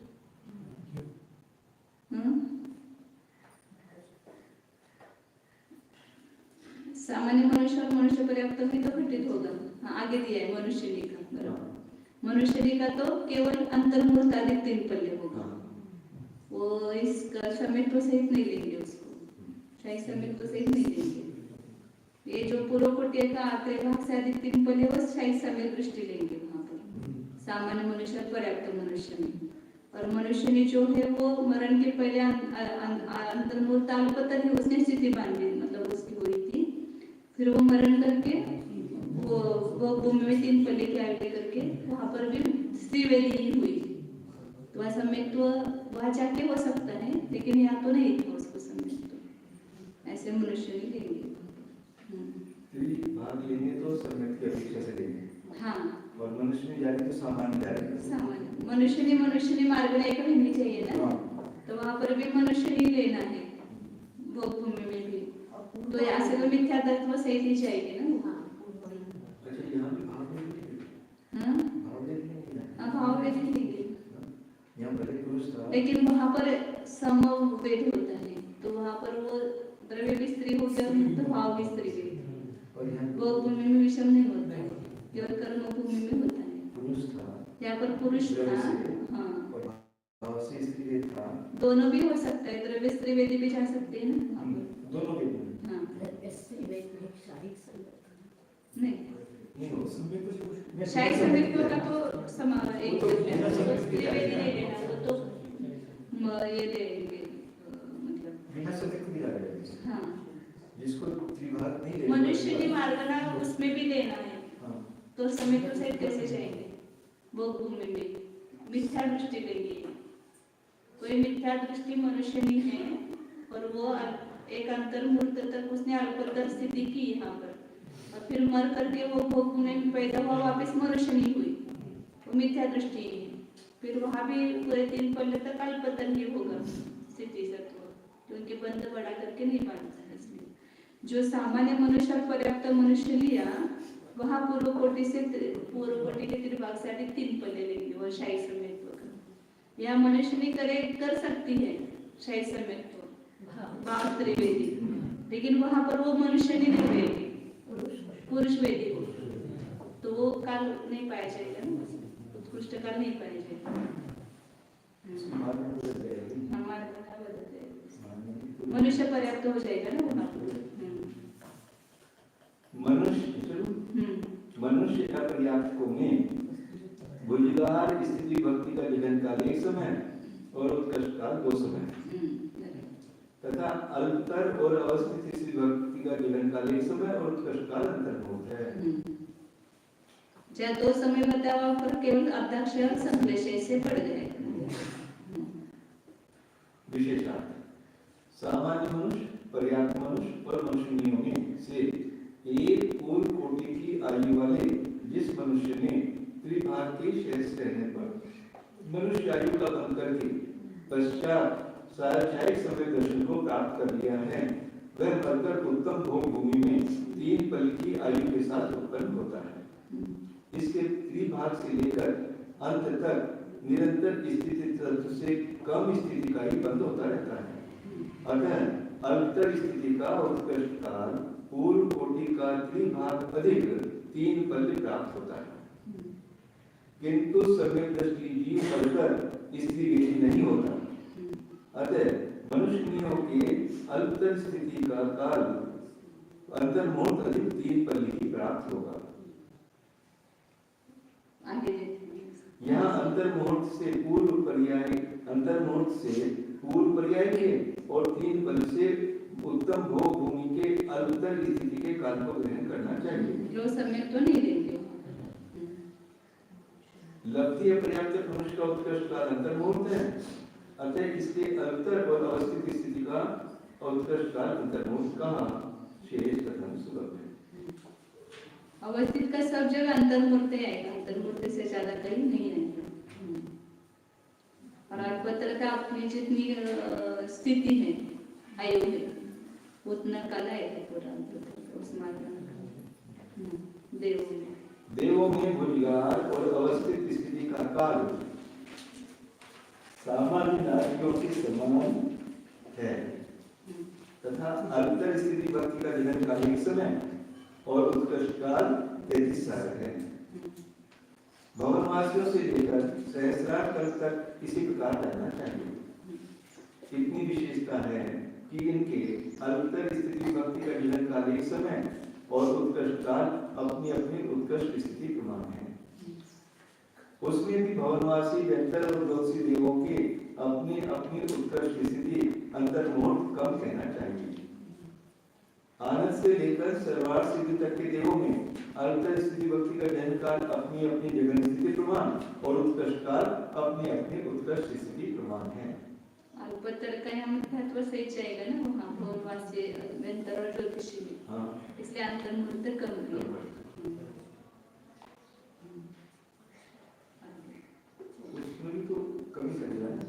[SPEAKER 1] सामान्य मनुष्य और मनुष्य पर्याप्त भी तो घटित होगा। हाँ, आगे दिया है मनुष्य का, बराबर। मनुष्य का तो केवल अंतर्मूर्त आदि 3 पल्ले होगा, वो इसका समेत सहित नहीं लेंगे, उसको शाही समेत सहित नहीं लेंगे। ये जो पूर्व कोटि का त्रिभाग से अधिक 3 पल्ले वो शाही समेत दृष्टि लेंगे वहां पर, सामान्य मनुष्य और पर्याप्त मनुष्य में। और मनुष्य जो है वो मरण के पहले अंतर्मूर्त अल्पतर ही उसने स्थिति बांधी, मतलब उसकी हुई थी। फिर वो मरण करके वो भूमि में 3 पल्ले की आयु करके वहां पर भी त्रिवेदी ही हुई। तो वह समेत वहां जाके हो सकता है, लेकिन यहाँ तो नहीं था उसको समेत, तो ऐसे मनुष्य ही लेंगे।
[SPEAKER 2] भाग लेंगे तो समेत की अपेक्षा से लेंगे।
[SPEAKER 1] हाँ,
[SPEAKER 2] और मनुष्य में जाएंगे तो सामान्य जाएंगे।
[SPEAKER 1] सामान्य मनुष्य ने मार्ग नहीं कहनी चाहिए ना, तो वहां पर भी मनुष्य ही लेना है, भोग भूमि में भी। तो यहाँ से तो मिथ्या तत्व सहित ही जाएगी ना।
[SPEAKER 2] अच्छा, यहाँ भी भाव लेंगे।
[SPEAKER 1] हाँ,
[SPEAKER 2] भाव लेंगे।
[SPEAKER 1] भाव वेद लेंगे,
[SPEAKER 2] यहाँ भले पुरुष था,
[SPEAKER 1] लेकिन वहां पर समवेद होता है, तो वहां पर वो द्रव्य भी स्त्री हो गया तो भाव भी स्त्री भी। भोग भूमि में विषम नहीं होता है, केवल कर्म भूमि में होता है।
[SPEAKER 2] पुरुष था,
[SPEAKER 1] यहाँ पर पुरुष था, हाँ,
[SPEAKER 2] भाव से स्त्री था,
[SPEAKER 1] दोनों भी हो सकता है, द्रव्य स्त्री वेदी भी जा सकते हैं ना वहाँ पर।
[SPEAKER 2] दोनों भी।
[SPEAKER 1] हाँ,
[SPEAKER 2] नहीं
[SPEAKER 1] नहीं,
[SPEAKER 2] हो सकते।
[SPEAKER 1] शाही समेत का तो समान एक त्रिवेदी नहीं लेना, तो ये लेंगे, मतलब
[SPEAKER 2] बिना समेत भी जाएगा।
[SPEAKER 1] हाँ,
[SPEAKER 2] जिसको त्रिभाग नहीं लेना,
[SPEAKER 1] मनुष्य की मार्गना उसमें भी लेना है,
[SPEAKER 2] हाँ।
[SPEAKER 1] तो समेत तो सहित कैसे जाएंगे? भोग भूमि में मिथ्या दृष्टि लेंगे, कोई मिथ्या दृष्टि मनुष्य नहीं है, और वो एक अंतर्मूर्त तक उसने अल्पतर स्थिति की यहाँ पर, और फिर मर करके वो भोग भूमि में पैदा हुआ, वापस मनुष्य नहीं हुई, वो मिथ्या दृष्टि है। फिर वहां भी पूरे 3 पल्ले तक अल्पतर ही होगा स्थिति सत्व, क्योंकि बंध बढ़ा करके नहीं बांधता है। इसलिए जो सामान्य मनुष्य और पर्याप्त मनुष्य लिया, वहां पूर्व कोटि के त्रिभाग से अधिक 3 पल्ले लेंगे, वो शाही समेत होगा। या मनुष्य नहीं कर सकती है शाही समेत भाव त्रिवेदी, लेकिन वहां पर वो मनुष्य नहीं रहेगी, पुरुष वेदी हो, तो वो काल नहीं पाया जाएगा ना, उत्कृष्ट काल नहीं पाया जाएगा। हमारे मनुष्य पर्याप्त हो जाएगा ना वहां।
[SPEAKER 2] मनुष्य का पर्याप्त को में भुजगार स्थिति भक्ति का निधन काल एक समय और उत्कर्ष काल 2 समय, तथा अल्पतर और अवस्थित स्थिति भक्ति का निधन काल एक समय और उत्कर्ष काल अंतर्भूत है।
[SPEAKER 1] जहाँ 2 समय बताया पर केवल अध्यक्ष और संश्लेष से पड़ गए।
[SPEAKER 2] विशेषार्थ सामान्य मनुष्य, पर्याप्त मनुष्य और मनुष्य नियमों से एक पूर्व कोटि की आयु वाले जिस मनुष्य ने त्रिभाग के शेष रहने पर मनुष्य आयु का बंध करके पश्चात साराचारिक समय दर्शन को प्राप्त कर लिया है, वह मरकर उत्तम भोग भूमि में 3 पल की आयु के साथ उत्पन्न होता है। इसके त्रिभाग से लेकर अंत तक निरंतर स्थिति तत्व से कम स्थिति का ही बंद होता रहता है। अतः अल्पतर स्थिति का उत्कर्ष काल पूर्व कोटि का त्रिभाग अधिक 3 पल प्राप्त होता है, किंतु समय दृष्टि जीव पलकर स्त्री वेदी नहीं होता। अतः मनुष्यों के अल्पतर स्थिति का काल अंतर्मोह अधिक 3 पल ही प्राप्त होगा। यहाँ अंतर्मुहूर्त से पूर्व पर्याय के और 3 पल से उत्तम भोग भूमि के अल्पतर स्थिति के काल को ग्रहण करना चाहिए।
[SPEAKER 1] जो समय तो नहीं लेंगे।
[SPEAKER 2] लब्धि पर्याप्त पुरुष का उत्कर्ष काल अंतर्मुहूर्त है, अतः इसके अल्पतर और अवस्थित स्थिति का उत्कर्ष काल अंतर्मुहूर्त कहा शेष कथन सुलभ है।
[SPEAKER 1] अवस्थित का सब जगह अंतर्मूर्त आएगा, अंतर्मूर्त से ज्यादा कहीं नहीं आएगा। और अल्पत्र का अपनी जितनी स्थिति है, आयु है, उतना काल आएगा पूरा अंतर्मूर्त उस मार्ग में।
[SPEAKER 2] देवों में भुजगार और अवस्थित स्थिति का काल सामान्य नारियों के समान है तथा अल्पतर स्थिति भक्ति का जन्म काल एक समय और उत्कृष्ट काल 33 साल है। भवनवासियों से लेकर सहस्रार काल तक इसी प्रकार रहना चाहिए। इतनी विशेषता है कि इनके अल्पतर स्थिति भक्ति का जन्म काल एक समय और उत्कृष्ट काल अपनी अपनी उत्कृष्ट स्थिति प्रमाण है। उसमें भी भवनवासी व्यंतर और ज्योतिषी देवों के अपनी अपनी उत्कृष्ट स्थिति अंतर्मुहूर्त कम कहना चाहिए। आनंद से लेकर सर्वार्थ सिद्धि तक के देवों में अल्पतर स्थिति भक्ति का जन्म काल अपनी अपनी जगन स्थिति प्रमाण और उत्कृष्ट काल अपनी अपनी उत्कृष्ट स्थिति प्रमाण है।
[SPEAKER 1] अल्पतर का यहाँ महत्व से जाएगा ना, वहाँ भवनवासी व्यंतर और ज्योतिषी में।
[SPEAKER 2] हाँ।
[SPEAKER 1] इसलिए अंतर्मुहूर्त कम किया।
[SPEAKER 2] उसमें भी तो कमी करेगा ना,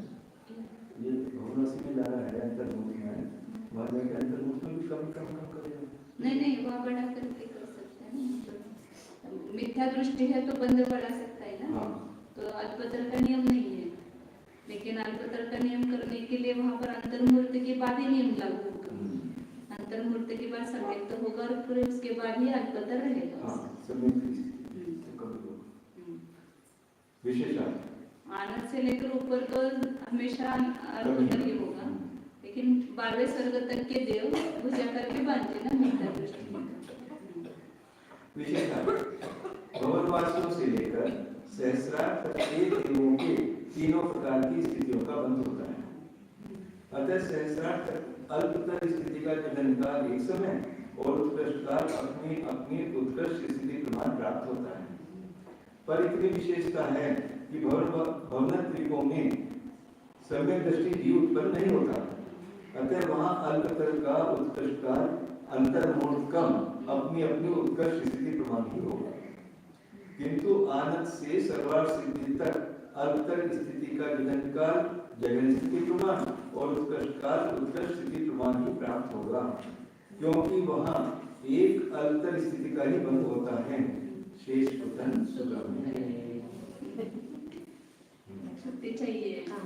[SPEAKER 2] ये भवनवासी में जा रहा है अंतर्मुहूर्त में, वहाँ जाकर अंतर्मुहूर्त में भी कम करेगा।
[SPEAKER 1] नहीं, वहाँ बढ़ा करके कर सकते हैं ना। मिथ्या दृष्टि है तो बंद बढ़ा सकता है ना। तो अल्पतर का नियम नहीं है, लेकिन अल्पतर का नियम करने के लिए वहाँ पर अंतर्मुहूर्त के बाद ही नियम लागू होगा। अंतर्मुहूर्त के बाद संयुक्त होगा और फिर उसके बाद ही अल्पतर रहेगा। आनंद से लेकर ऊपर तो हमेशा अल्पतर ही होगा, लेकिन 12वें स्वर्ग तक के देव पूजा करके बांधते ना मिथ्या दृष्टि।
[SPEAKER 2] भवनवासियों से लेकर सहस्रार तक के देवों के तीनों प्रकार की स्थितियों का बंध होता है। अतः सहस्रार तक अल्पतर स्थिति का जन्म काल एक समय और उत्कृष्ट काल अपनी अपनी उत्कृष्ट स्थिति प्रमाण प्राप्त होता है। पर इतनी विशेषता है कि भवनत्रिकों में सम्यक दृष्टि जीव उत्पन्न नहीं होता। अतः वहाँ अल्पतर का उत्कृष्ट काल अंतर्मुहूर्त कम अपनी अपनी उत्कृष्ट स्थिति प्रमाण ही होगा, किंतु आनंद से सर्वार्थ सिद्धि तक अल्पतर स्थिति का जन्म काल जगन स्थिति प्रमाण और उत्कृष्ट काल उत्कृष्ट स्थिति प्रमाण ही प्राप्त होगा, क्योंकि वहाँ एक अल्पतर स्थिति का ही बंध होता है। शेष पुतन सुगम है।
[SPEAKER 1] छुट्टी चाहिए।
[SPEAKER 2] हाँ।